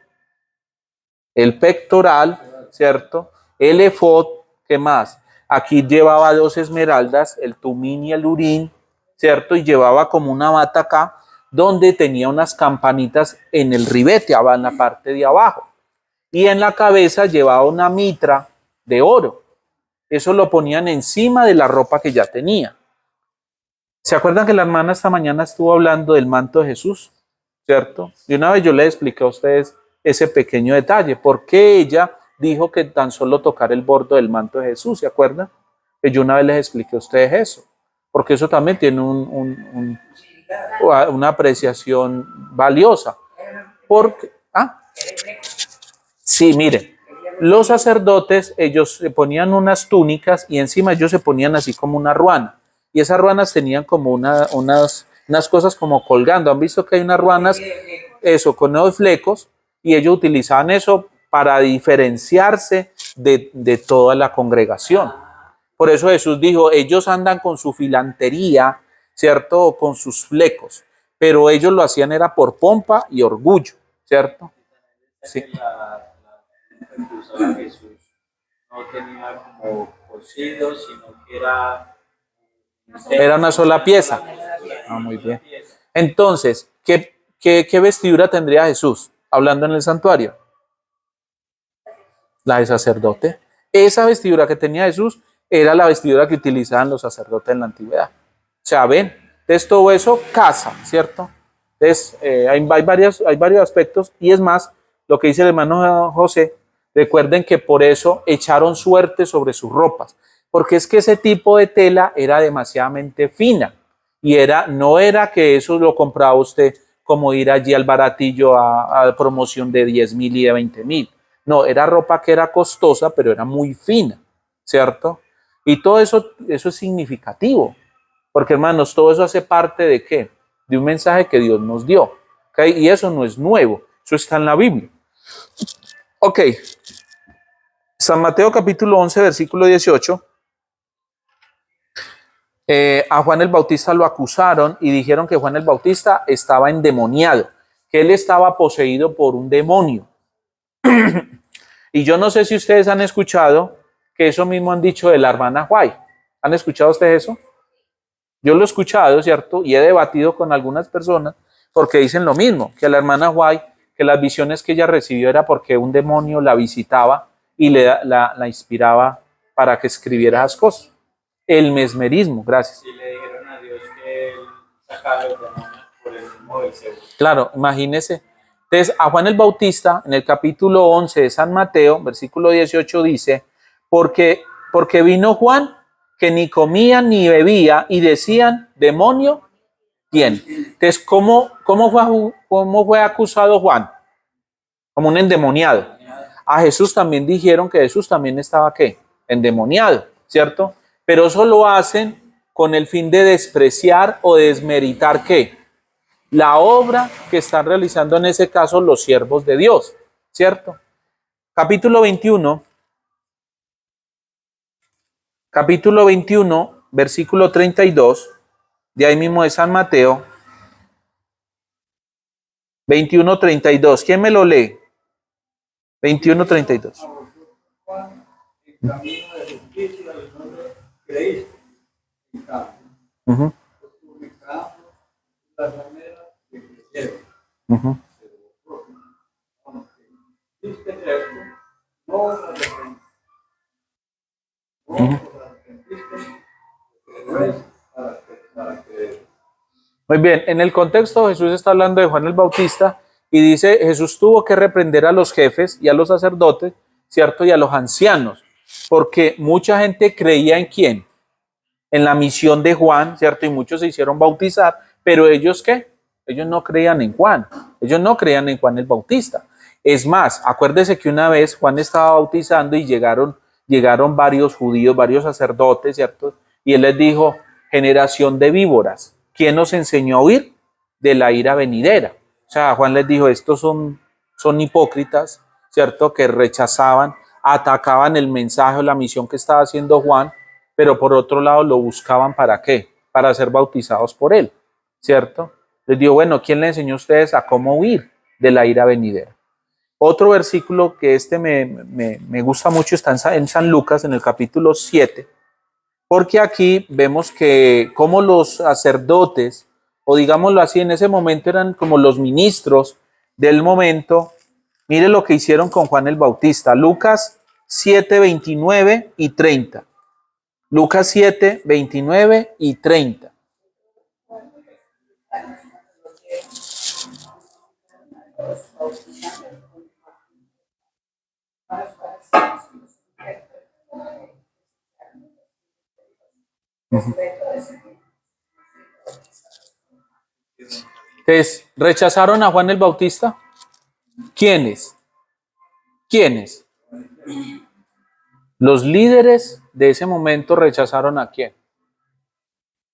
El pectoral, ¿cierto? El efod, ¿qué más? Aquí llevaba 2 esmeraldas, el tumín y el urín, ¿cierto? Y llevaba como una bata acá, donde tenía unas campanitas en el ribete, en la parte de abajo. Y en la cabeza llevaba una mitra de oro. Eso lo ponían encima de la ropa que ya tenía. ¿Se acuerdan que la hermana esta mañana estuvo hablando del manto de Jesús? ¿Cierto? Y una vez yo le expliqué a ustedes ese pequeño detalle. ¿Por qué ella dijo que tan solo tocar el borde del manto de Jesús? ¿Se acuerdan? Que yo una vez les expliqué a ustedes eso. Porque eso también tiene una apreciación valiosa. Porque, sí, miren, los sacerdotes, ellos se ponían unas túnicas y encima ellos se ponían así como una ruana. Y esas ruanas tenían como unas cosas como colgando. ¿Han visto que hay unas ruanas, eso, con unos flecos? Y ellos utilizaban eso para diferenciarse de toda la congregación. Por eso Jesús dijo, ellos andan con su filantería, ¿cierto? O con sus flecos. Pero ellos lo hacían era por pompa y orgullo, ¿cierto? Sí. Que usaba Jesús no tenía como cosido, sino que era una sola pieza. Muy bien. Entonces, ¿qué vestidura tendría Jesús hablando en el santuario? La de sacerdote. Esa vestidura que tenía Jesús era la vestidura que utilizaban los sacerdotes en la antigüedad. O sea, ven, entonces todo eso casa, ¿cierto? Entonces, hay varios aspectos y es más, lo que dice el hermano José, recuerden que por eso echaron suerte sobre sus ropas, porque es que ese tipo de tela era demasiadamente fina y no era que eso lo compraba usted como ir allí al baratillo a promoción de 10,000 y de 20,000. No, era ropa que era costosa, pero era muy fina, ¿cierto? Y todo eso es significativo, porque hermanos, todo eso hace parte de ¿qué? De un mensaje que Dios nos dio, ¿ok? Y eso no es nuevo, eso está en la Biblia. Ok, San Mateo capítulo 11, versículo 18. A Juan el Bautista lo acusaron y dijeron que Juan el Bautista estaba endemoniado, que él estaba poseído por un demonio. Y yo no sé si ustedes han escuchado que eso mismo han dicho de la hermana White. ¿Han escuchado ustedes eso? Yo lo he escuchado, ¿cierto? Y he debatido con algunas personas porque dicen lo mismo, que la hermana White, que las visiones que ella recibió era porque un demonio la visitaba y la inspiraba para que escribiera esas cosas. El mesmerismo, gracias. Y le dijeron a Dios que él sacara los demonios por el mismo Belcebú. Claro, imagínese. Entonces, a Juan el Bautista, en el capítulo 11 de San Mateo, versículo 18, dice, porque vino Juan, que ni comía ni bebía, y decían, demonio, ¿quién? Entonces, ¿cómo fue acusado Juan? Como un endemoniado. A Jesús también dijeron que Jesús también estaba, ¿qué? Endemoniado, ¿cierto? Pero eso lo hacen con el fin de despreciar o desmeritar, ¿qué? La obra que están realizando en ese caso los siervos de Dios, ¿cierto? Capítulo 21, versículo 32, de ahí mismo de San Mateo, 21:32. ¿Quién me lo lee? 21:32. Juan, el camino de justicia y no lo creíste. Uh-huh. Los publicanos, las rameras que creyeron. Uh-huh. Bueno, que Muy bien, en el contexto Jesús está hablando de Juan el Bautista y dice, Jesús tuvo que reprender a los jefes y a los sacerdotes, ¿cierto? Y a los ancianos, porque mucha gente creía en quién, en la misión de Juan, ¿cierto? Y muchos se hicieron bautizar, pero ellos ¿qué? Ellos no creían en Juan, ellos no creían en Juan el Bautista. Es más, acuérdese que una vez Juan estaba bautizando y llegaron varios judíos, varios sacerdotes, ¿cierto? Y él les dijo, generación de víboras, ¿quién nos enseñó a huir de la ira venidera? O sea, Juan les dijo, estos son hipócritas, ¿cierto? Que rechazaban, atacaban el mensaje o la misión que estaba haciendo Juan, pero por otro lado lo buscaban ¿para qué? Para ser bautizados por él, ¿cierto? Les digo, bueno, ¿quién le enseñó a ustedes a cómo huir de la ira venidera? Otro versículo que me gusta mucho está en San Lucas, en el capítulo 7, porque aquí vemos que como los sacerdotes, o digámoslo así, en ese momento eran como los ministros del momento, mire lo que hicieron con Juan el Bautista, Lucas 7, 29 y 30. Lucas 7, 29 y 30. Entonces, ¿rechazaron a Juan el Bautista? ¿Quiénes? ¿Quiénes? Los líderes de ese momento rechazaron ¿a quién?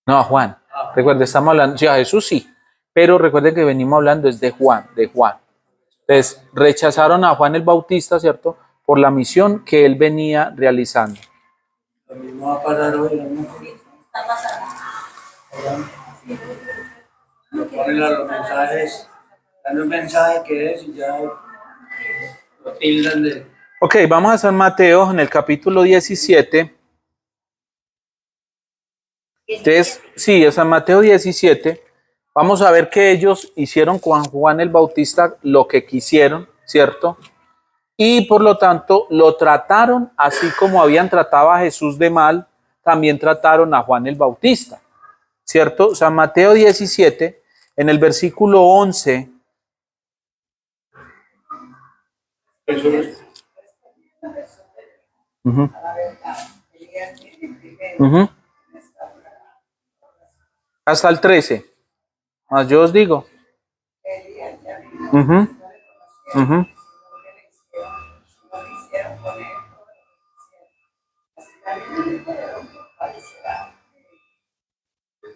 No, a Juan. Recuerden, estamos hablando, sí, a Jesús sí, pero recuerden que venimos hablando es de Juan, de Juan. Entonces, rechazaron a Juan el Bautista, ¿cierto? Por la misión que él venía realizando. Lo mismo va a pasar hoy, ¿no? Está pasando. Ponen los mensajes, dan un mensaje que es y ya lo tildan de... Ok, vamos a San Mateo en el capítulo 17. Entonces, sí, en San Mateo 17, vamos a ver que ellos hicieron con Juan el Bautista lo que quisieron, ¿cierto? Y por lo tanto lo trataron así como habían tratado a Jesús de mal, también trataron a Juan el Bautista, ¿cierto? San Mateo 17, en el versículo 11. Uh-huh. Uh-huh. Hasta el 13. Más yo os digo. Uh-huh. Uh-huh.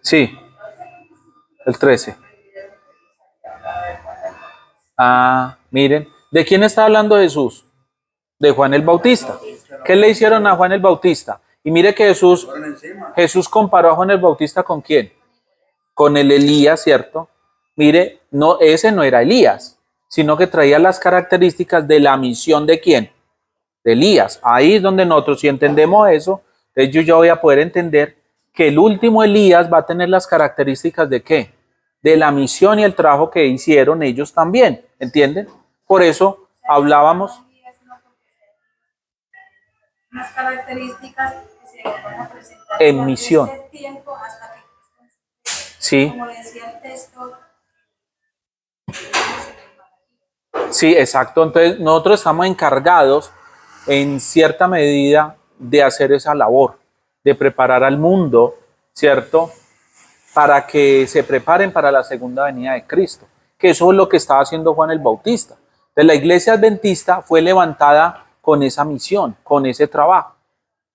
Sí, el 13. Ah, miren, ¿de quién está hablando Jesús? De Juan el Bautista. ¿Qué le hicieron a Juan el Bautista? Y mire que Jesús comparó a Juan el Bautista ¿con quién? Con el Elías, ¿cierto? Mire, no, ese no era Elías, sino que traía las características de la misión ¿de quién? De Elías. Ahí es donde nosotros, si entendemos eso, entonces yo ya voy a poder entender que el último Elías va a tener las características ¿de qué? De la misión y el trabajo que hicieron ellos también, ¿entienden? Por eso hablábamos Unas características que se van a presentar en misión. este tiempo hasta que, Sí. como decía el texto, Sí, exacto. Entonces nosotros estamos encargados en cierta medida de hacer esa labor, de preparar al mundo, ¿cierto? Para que se preparen para la segunda venida de Cristo, que eso es lo que estaba haciendo Juan el Bautista. Entonces la iglesia adventista fue levantada con esa misión, con ese trabajo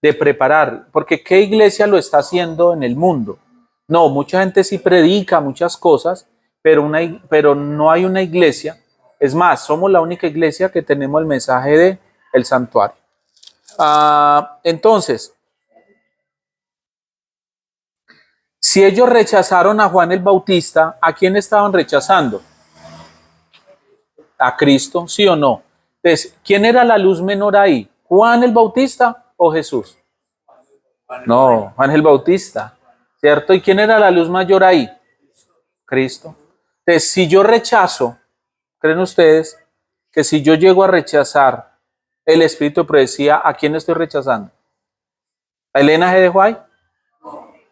de preparar, porque ¿qué iglesia lo está haciendo en el mundo? No, mucha gente sí predica muchas cosas, pero no hay una iglesia. Es más, somos la única iglesia que tenemos el mensaje de el santuario. Entonces, si ellos rechazaron a Juan el Bautista, ¿a quién estaban rechazando? ¿A Cristo, sí o no? Entonces, ¿quién era la luz menor ahí? ¿Juan el Bautista o Jesús? No, Juan el Bautista, ¿cierto? ¿Y quién era la luz mayor ahí? Cristo. Entonces, si yo rechazo, ¿creen ustedes que si yo llego a rechazar el espíritu de profecía, ¿a quién estoy rechazando? ¿A Elena G. de White?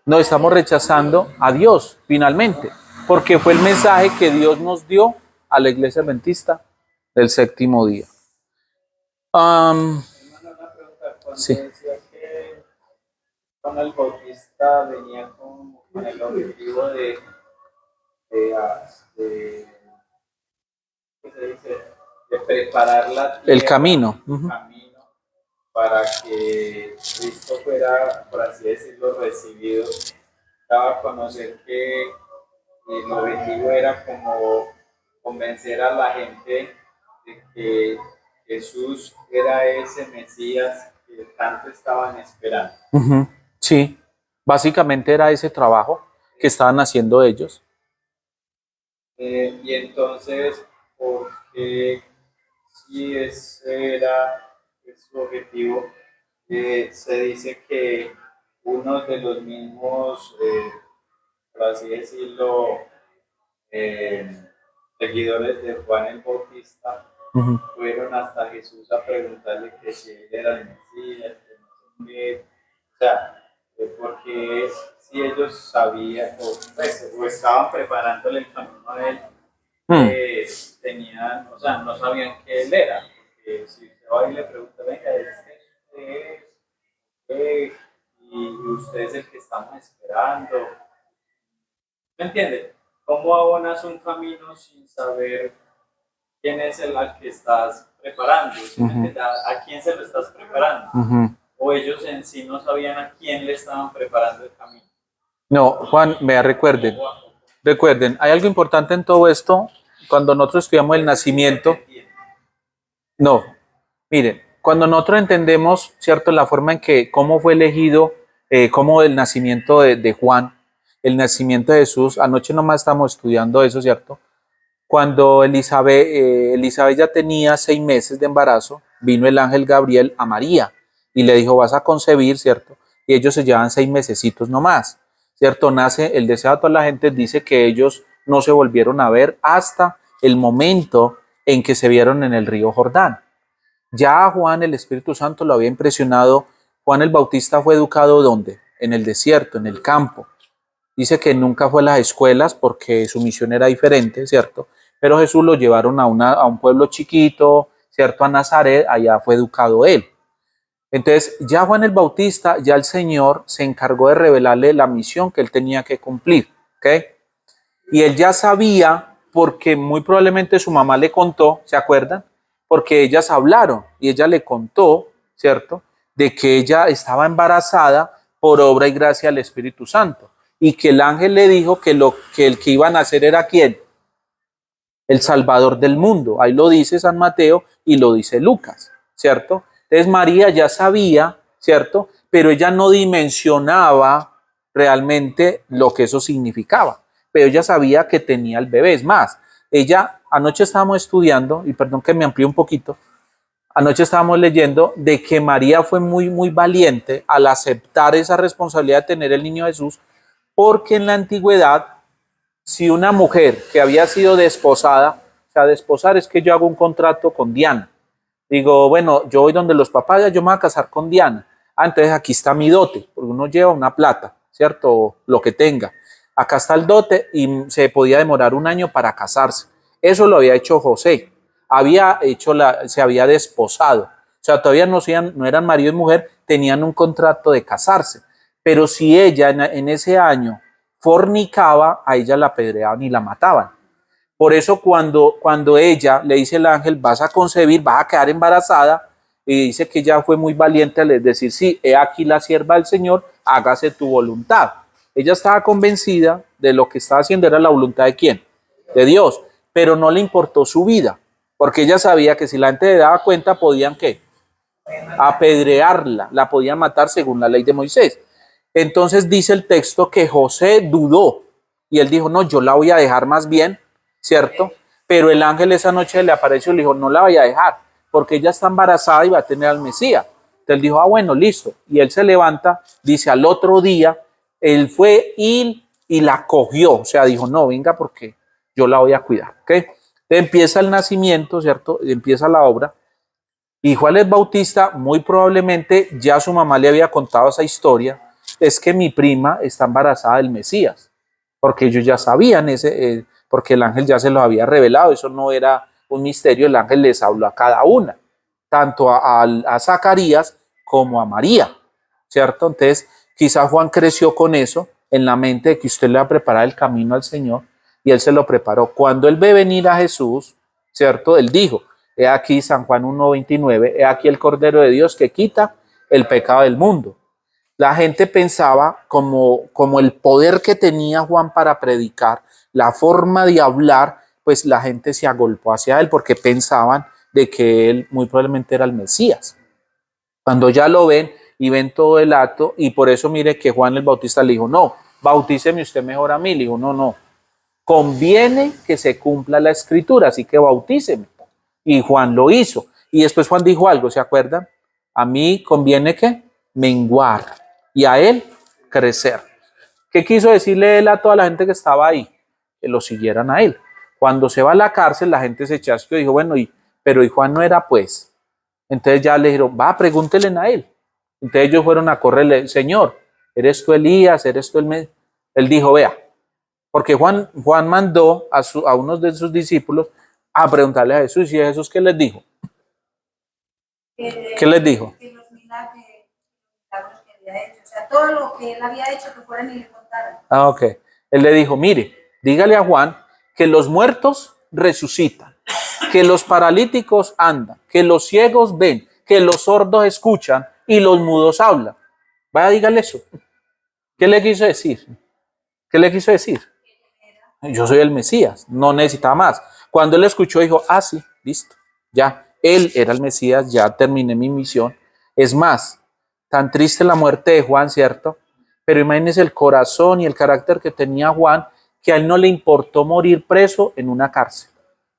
No, estamos rechazando a Dios, finalmente. porque fue el mensaje que Dios nos dio a la iglesia adventista del séptimo día. Hermano, una pregunta. Cuando Sí. decía que Juan el Bautista venía con el objetivo de ¿qué se dice? De preparar la tierra, El camino. el camino para que Cristo fuera, por así decirlo, recibido, daba a conocer que el objetivo era como convencer a la gente de que Jesús era ese Mesías que tanto estaban esperando. Sí, básicamente era ese trabajo que estaban haciendo ellos. Y entonces, porque si ese era su objetivo, se dice que uno de los mismos, por así decirlo, seguidores de Juan el Bautista fueron hasta Jesús a preguntarle que si él era el Mesías, que no sé qué. O sea, porque si ellos sabían o estaban preparándole el camino a él, tenían, o sea, no sabían que él era. Porque si usted va y le pregunta, venga, y usted es el que estamos esperando. ¿Me entiende? ¿Cómo abonas un camino sin saber quién es el al que estás preparando? ¿Sí me entiende? ¿A quién se lo estás preparando? O ellos en sí no sabían a quién le estaban preparando el camino. No, Juan, recuerden, hay algo importante en todo esto. Cuando nosotros estudiamos el nacimiento, no, miren, cuando nosotros entendemos, ¿cierto?, la forma en que, cómo fue elegido, cómo el nacimiento de Juan, el nacimiento de Jesús, anoche nomás estamos estudiando eso, ¿cierto? Cuando Elizabeth ya tenía 6 meses de embarazo, vino el ángel Gabriel a María y le dijo, vas a concebir, ¿cierto? Y ellos se llevan 6 mesecitos nomás, ¿cierto? Nace el deseo de toda la gente, dice que ellos no se volvieron a ver hasta el momento en que se vieron en el río Jordán. Ya a Juan el Espíritu Santo lo había impresionado. Juan el Bautista fue educado ¿dónde? En el desierto, en el campo. Dice que nunca fue a las escuelas porque su misión era diferente, ¿cierto? Pero Jesús lo llevaron a un pueblo chiquito, ¿cierto? A Nazaret, allá fue educado él. Entonces, ya Juan el Bautista, ya el Señor se encargó de revelarle la misión que él tenía que cumplir, ¿ok? Y él ya sabía, porque muy probablemente su mamá le contó, ¿se acuerdan? Porque ellas hablaron y ella le contó, ¿cierto? De que ella estaba embarazada por obra y gracia del Espíritu Santo. Y que el ángel le dijo que el que iban a hacer era ¿quién? El Salvador del mundo. Ahí lo dice San Mateo y lo dice Lucas, ¿cierto? Entonces María ya sabía, ¿cierto? Pero ella no dimensionaba realmente lo que eso significaba. Pero ella sabía que tenía el bebé. Es más, anoche estábamos estudiando, y perdón que me amplíe un poquito, anoche estábamos leyendo de que María fue muy, muy valiente al aceptar esa responsabilidad de tener el niño Jesús, porque en la antigüedad, si una mujer que había sido desposada, o sea, desposar es que yo hago un contrato con Diana, digo, bueno, yo voy donde los papás, yo me voy a casar con Diana, entonces aquí está mi dote, porque uno lleva una plata, ¿cierto? Lo que tenga, acá está el dote y se podía demorar 1 año para casarse. Eso lo había hecho José, se había desposado, o sea, todavía no eran marido y mujer, tenían un contrato de casarse. Pero si ella en ese año fornicaba, a ella la apedreaban y la mataban. Por eso cuando ella le dice al ángel, vas a concebir, vas a quedar embarazada, y dice que ella fue muy valiente al decir, sí, he aquí la sierva del Señor, hágase tu voluntad. Ella estaba convencida de lo que estaba haciendo era la voluntad de ¿quién? De Dios, pero no le importó su vida, porque ella sabía que si la gente le daba cuenta, podían ¿qué? Apedrearla, la podían matar según la ley de Moisés. Entonces dice el texto que José dudó y él dijo, no, yo la voy a dejar más bien, ¿cierto? Pero el ángel esa noche le apareció y le dijo, no la vaya a dejar, porque ella está embarazada y va a tener al Mesías. Entonces él dijo, bueno, listo. Y él se levanta, dice, al otro día, él fue y la cogió, o sea, dijo, no, venga, porque yo la voy a cuidar, ¿ok? Entonces empieza el nacimiento, ¿cierto? Empieza la obra. Y Juan el Bautista, muy probablemente ya su mamá le había contado esa historia, es que mi prima está embarazada del Mesías. porque ellos ya sabían porque el ángel ya se los había revelado, eso no era un misterio, el ángel les habló a cada una, tanto a Zacarías como a María, ¿cierto? Entonces, quizás Juan creció con eso en la mente de que usted le va a preparar el camino al Señor, y él se lo preparó. Cuando él ve venir a Jesús, ¿cierto? Él dijo, he aquí San Juan 1:29, he aquí el Cordero de Dios que quita el pecado del mundo. La gente pensaba como el poder que tenía Juan para predicar, la forma de hablar, pues la gente se agolpó hacia él porque pensaban de que él muy probablemente era el Mesías. Cuando ya lo ven y ven todo el acto, y por eso mire que Juan el Bautista le dijo, no, bautíceme usted mejor a mí. Le dijo, no, conviene que se cumpla la escritura, así que bautíceme. Y Juan lo hizo. Y después Juan dijo algo, ¿se acuerdan? A mí conviene que menguar y a él crecer. ¿Qué quiso decirle él a toda la gente que estaba ahí? Que lo siguieran a él. Cuando se va a la cárcel, la gente se chasqueó y dijo, bueno, pero Juan no era pues. Entonces ya le dijeron, va, pregúntenle a él. Entonces ellos fueron a correrle, Señor, ¿eres tú Elías? ¿Eres tú el Mesías? Él dijo, vea, porque Juan mandó a unos de sus discípulos a preguntarle a Jesús, y a Jesús, ¿qué les dijo? ¿Qué les dijo? Que los milagros que había hecho, o sea, todo lo que él había hecho, que fueran y le contaran. Ah, ok. Él le dijo, mire, dígale a Juan que los muertos resucitan, que los paralíticos andan, que los ciegos ven, que los sordos escuchan y los mudos hablan. Vaya, dígale eso. ¿Qué le quiso decir? ¿Qué le quiso decir? Yo soy el Mesías, no necesitaba más. Cuando él escuchó, dijo, ah, sí, listo, ya, él era el Mesías, ya terminé mi misión. Es más, tan triste la muerte de Juan, ¿cierto? Pero imagínense el corazón y el carácter que tenía Juan, que a él no le importó morir preso en una cárcel.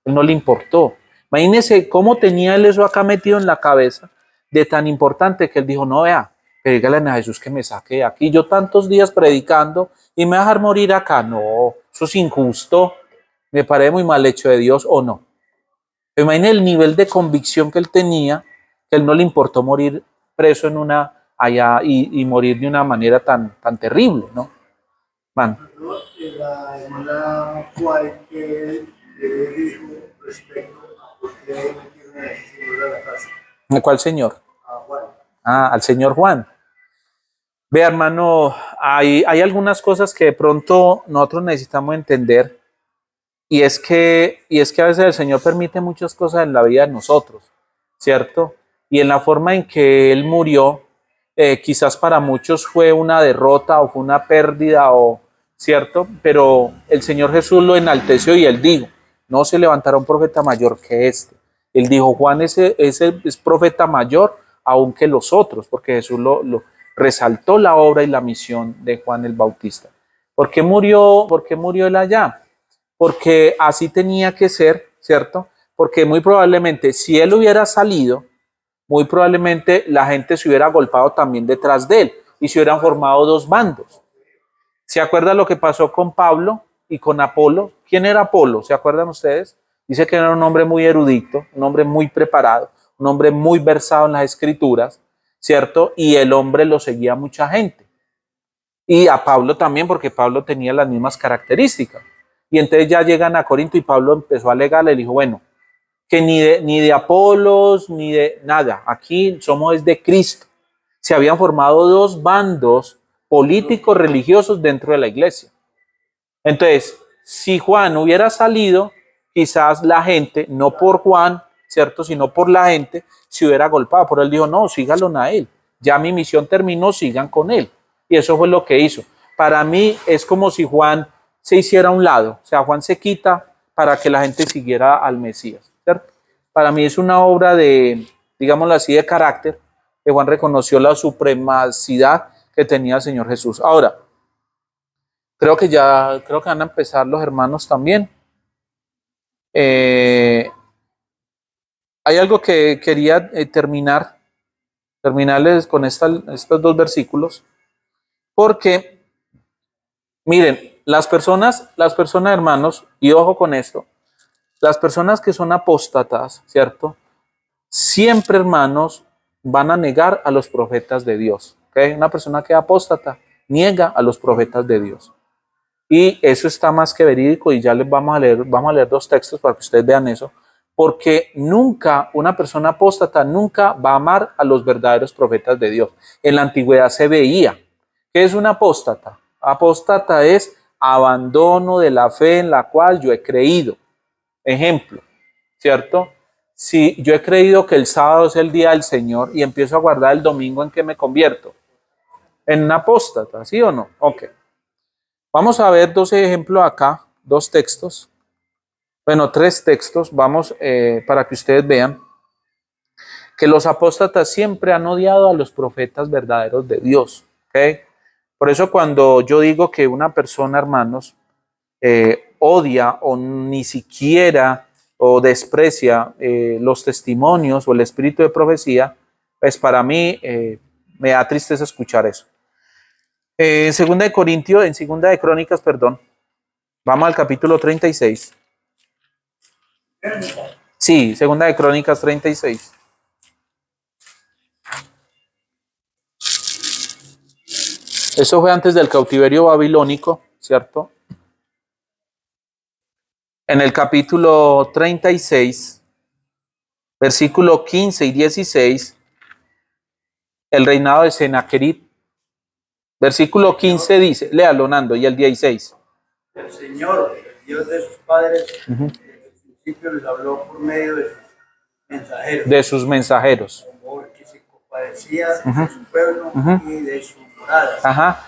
Él no le importó. Imagínense cómo tenía él eso acá metido en la cabeza, de tan importante que él dijo, no, vea, pero dígale a Jesús que me saque de aquí. Yo tantos días predicando y me va a dejar morir acá. No, eso es injusto. Me parece muy mal hecho de Dios, ¿o no? Imagínense el nivel de convicción que él tenía, que él no le importó morir preso en una allá y morir de una manera tan terrible, ¿no? Man. La hermana Juárez que le dijo respecto a por qué metieron a ese señor a la cárcel. ¿Cuál señor? A Juan. Ah, al señor Juan. Ve, hermano, hay algunas cosas que de pronto nosotros necesitamos entender, y es que a veces el Señor permite muchas cosas en la vida de nosotros, ¿cierto? Y en la forma en que Él murió, quizás para muchos fue una derrota o fue una pérdida, ¿cierto? Pero el Señor Jesús lo enalteció y Él dijo, no se levantará un profeta mayor que este. Él dijo, Juan ese es profeta mayor aún que los otros, porque Jesús lo resaltó la obra y la misión de Juan el Bautista. ¿Por qué murió él allá? Porque así tenía que ser, ¿cierto? Porque muy probablemente si él hubiera salido, muy probablemente la gente se hubiera agolpado también detrás de él y se hubieran formado dos bandos. ¿Se acuerdan lo que pasó con Pablo y con Apolo? ¿Quién era Apolo? ¿Se acuerdan ustedes? Dice que era un hombre muy erudito, un hombre muy preparado, un hombre muy versado en las escrituras, ¿cierto? Y el hombre lo seguía mucha gente. Y a Pablo también, porque Pablo tenía las mismas características. Y entonces ya llegan a Corinto y Pablo empezó a alegarle, le dijo, bueno, que ni de Apolos, ni de nada, aquí somos de Cristo. Se habían formado dos bandos políticos religiosos dentro de la iglesia. Entonces, si Juan hubiera salido, quizás la gente, no por Juan, ¿cierto? Sino por la gente, se hubiera agolpado. Pero él dijo, no, síganlo a él. Ya mi misión terminó, sigan con él. Y eso fue lo que hizo. Para mí es como si Juan se hiciera a un lado. O sea, Juan se quita para que la gente siguiera al Mesías, ¿cierto? Para mí es una obra de, digámoslo así, de carácter, que Juan reconoció la supremacidad que tenía el Señor Jesús. Ahora, creo que van a empezar los hermanos también. Hay algo que quería terminarles con estos dos versículos, porque, miren, las personas, hermanos, y ojo con esto, las personas que son apóstatas, ¿cierto? Siempre, hermanos, van a negar a los profetas de Dios. ¿Okay? Una persona que es apóstata niega a los profetas de Dios. Y eso está más que verídico y ya les vamos a leer dos textos para que ustedes vean eso. Porque nunca, una persona apóstata nunca va a amar a los verdaderos profetas de Dios. En la antigüedad se veía. ¿Qué es un apóstata? Apóstata es abandono de la fe en la cual yo he creído. Ejemplo, ¿cierto? Si yo he creído que el sábado es el día del Señor y empiezo a guardar el domingo, ¿en qué me convierto? En un apóstata, ¿sí o no? Ok. Vamos a ver dos ejemplos acá, dos textos. Bueno, tres textos, vamos para que ustedes vean que los apóstatas siempre han odiado a los profetas verdaderos de Dios. ¿Ok? Por eso cuando yo digo que una persona, hermanos, odia o ni siquiera o desprecia los testimonios o el espíritu de profecía, pues para mí me da tristeza escuchar eso. En segunda de Corintios, en segunda de Crónicas, perdón, vamos al capítulo 36. Sí, segunda de Crónicas 36. Eso fue antes del cautiverio babilónico, ¿cierto? En el capítulo 36, versículo 15 y 16, el reinado de Sennacherib. Versículo 15 dice, léalo, Nando, y el 16. El Señor, el Dios de sus padres, desde el principio les habló por medio de sus mensajeros. De sus mensajeros. Porque se compadecía de su pueblo y de su morada. Ajá.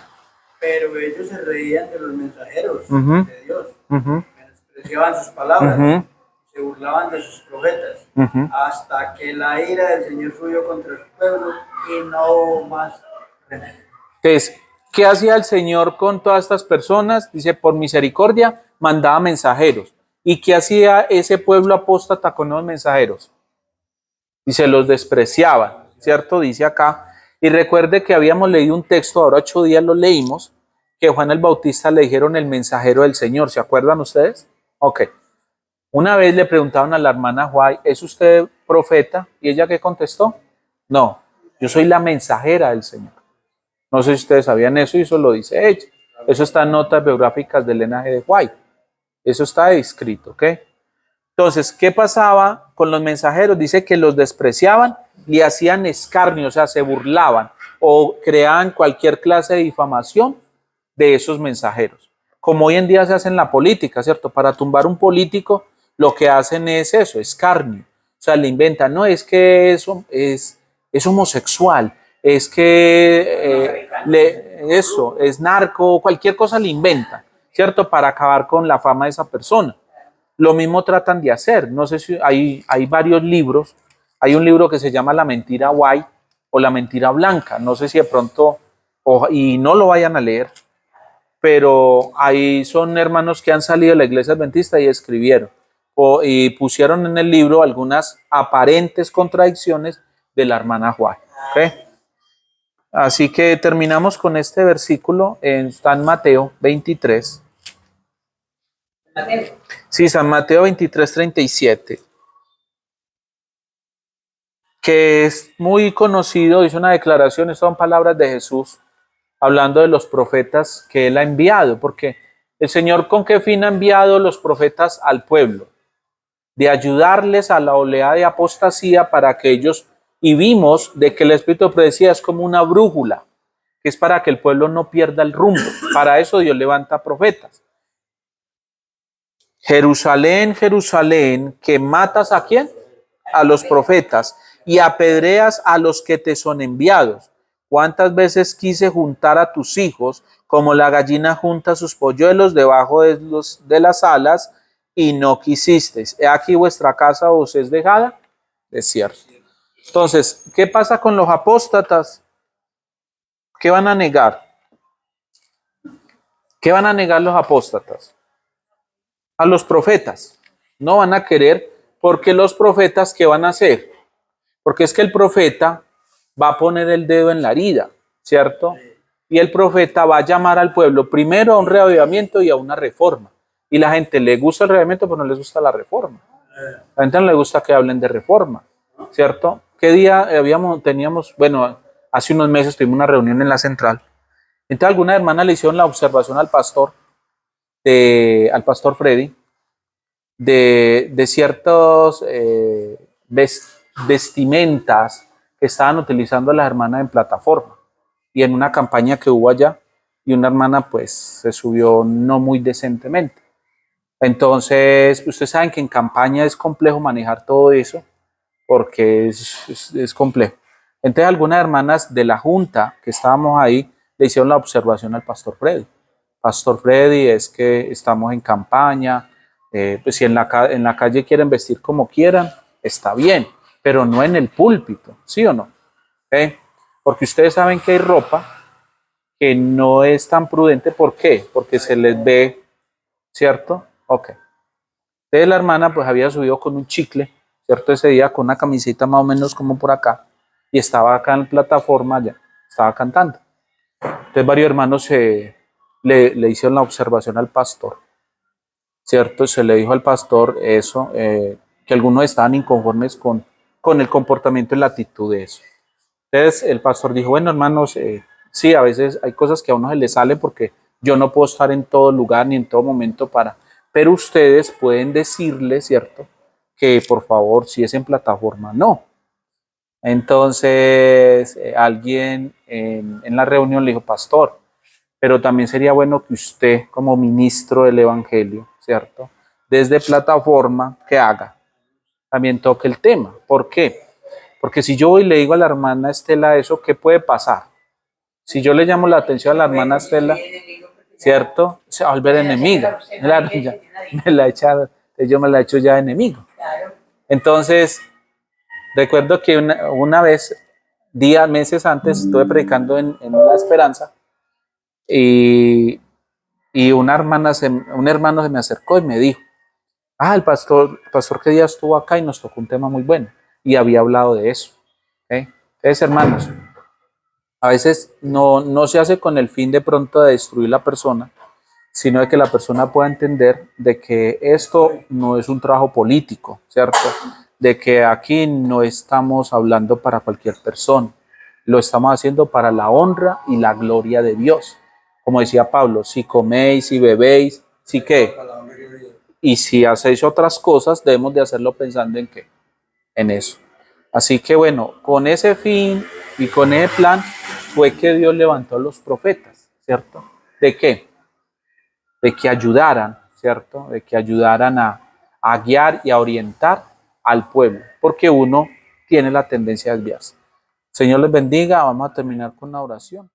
Pero ellos se reían de los mensajeros Ujú. de Dios, Ujú. menospreciaban sus palabras, Ujú. se burlaban de sus profetas, Ujú. hasta que la ira del Señor subió contra su pueblo y no hubo más remedio. Entonces, ¿qué hacía el Señor con todas estas personas? Dice, por misericordia mandaba mensajeros. ¿Y qué hacía ese pueblo apóstata con los mensajeros? Dice, los despreciaban, ¿cierto? Dice acá. Y recuerde que habíamos leído un texto, ahora 8 días lo leímos, que Juan el Bautista le dijeron el mensajero del Señor. ¿Se acuerdan ustedes? Ok. Una vez le preguntaron a la hermana Juay, ¿es usted profeta? ¿Y ella qué contestó? No, yo soy la mensajera del Señor. No sé si ustedes sabían eso y eso lo dice ella. Eso está en notas biográficas del linaje de White. Eso está escrito, ¿ok? Entonces, ¿qué pasaba con los mensajeros? Dice que los despreciaban y hacían escarnio, o sea, se burlaban o creaban cualquier clase de difamación de esos mensajeros. Como hoy en día se hace en la política, ¿cierto? Para tumbar un político, lo que hacen es eso, escarnio. O sea, le inventan, no, es que eso es homosexual, es que eso, es narco, cualquier cosa le inventan, ¿cierto? Para acabar con la fama de esa persona. Lo mismo tratan de hacer. No sé si hay varios libros. Hay un libro que se llama La mentira white o La mentira blanca. No sé si de pronto, y no lo vayan a leer, pero ahí son hermanos que han salido de la iglesia adventista y escribieron y pusieron en el libro algunas aparentes contradicciones de la hermana White. ¿Okay? Así que terminamos con este versículo en San Mateo 23. Sí, San Mateo 23, 37. Que es muy conocido, hizo una declaración, estas son palabras de Jesús, hablando de los profetas que él ha enviado, porque el Señor con qué fin ha enviado los profetas al pueblo, de ayudarles a la oleada de apostasía para que ellos, y vimos de que el Espíritu de profecía es como una brújula, que es para que el pueblo no pierda el rumbo, para eso Dios levanta profetas. Jerusalén, Jerusalén, que matas ¿a quién? A los profetas y apedreas a los que te son enviados. ¿Cuántas veces quise juntar a tus hijos como la gallina junta sus polluelos debajo de las alas y no quisisteis? He aquí vuestra casa os es dejada desierta. Entonces, ¿qué pasa con los apóstatas? ¿Qué van a negar? ¿Qué van a negar los apóstatas? A los profetas. No van a querer, porque los profetas, ¿qué van a hacer? Porque es que el profeta va a poner el dedo en la herida, ¿cierto? Y el profeta va a llamar al pueblo primero a un reavivamiento y a una reforma. Y la gente le gusta el reavivamiento, pero no les gusta la reforma. La gente no le gusta que hablen de reforma, ¿cierto? ¿Qué día teníamos, bueno, hace unos meses tuvimos una reunión en la central. Entonces alguna hermana le hicieron la observación al pastor al pastor Freddy de ciertos vestimentas que estaban utilizando las hermanas en plataforma y en una campaña que hubo allá, y una hermana pues se subió no muy decentemente. Entonces, ustedes saben que en campaña es complejo manejar todo eso porque es complejo. Entonces, algunas hermanas de la junta que estábamos ahí le hicieron la observación al pastor Freddy. Pastor Freddy, es que estamos en campaña, pues si en la calle quieren vestir como quieran, está bien, pero no en el púlpito, ¿sí o no? ¿Eh? Porque ustedes saben que hay ropa que no es tan prudente. ¿Por qué? Porque se les ve, ¿cierto? Ok. Entonces la hermana pues había subido con un chicle, ¿cierto? Ese día con una camiseta más o menos como por acá, y estaba acá en la plataforma, ya estaba cantando. Entonces varios hermanos le hicieron la observación al pastor, ¿cierto? Se le dijo al pastor eso, que algunos estaban inconformes con el comportamiento y la actitud de eso. Entonces el pastor dijo, bueno hermanos, sí, a veces hay cosas que a uno se le sale porque yo no puedo estar en todo lugar ni en todo momento pero ustedes pueden decirle, ¿cierto? Que por favor, si es en plataforma, no. Entonces alguien en la reunión le dijo, pastor, pero también sería bueno que usted como ministro del evangelio, ¿cierto? Desde plataforma, ¿qué haga? También toque el tema. ¿Por qué? Porque si yo voy y le digo a la hermana Estela eso, ¿qué puede pasar? Si yo le llamo la atención a la hermana Estela, ¿cierto? Se va a volver enemiga. Claro, ya, yo me la he hecho ya enemigo. Entonces, recuerdo que una vez, meses antes, estuve predicando en La Esperanza y un hermano se me acercó y me dijo, el pastor que día estuvo acá y nos tocó un tema muy bueno y había hablado de eso. ¿Okay? Entonces, hermanos, a veces no se hace con el fin de pronto de destruir la persona, sino de que la persona pueda entender de que esto no es un trabajo político, ¿cierto? De que aquí no estamos hablando para cualquier persona, lo estamos haciendo para la honra y la gloria de Dios. Como decía Pablo, si coméis, si bebéis, si qué, y si hacéis otras cosas, debemos de hacerlo pensando en qué, en eso. Así que bueno, con ese fin y con ese plan fue que Dios levantó a los profetas, ¿cierto? ¿De qué? De que ayudaran, ¿cierto? De que ayudaran a guiar y a orientar al pueblo, porque uno tiene la tendencia a desviarse. Señor les bendiga, vamos a terminar con una oración.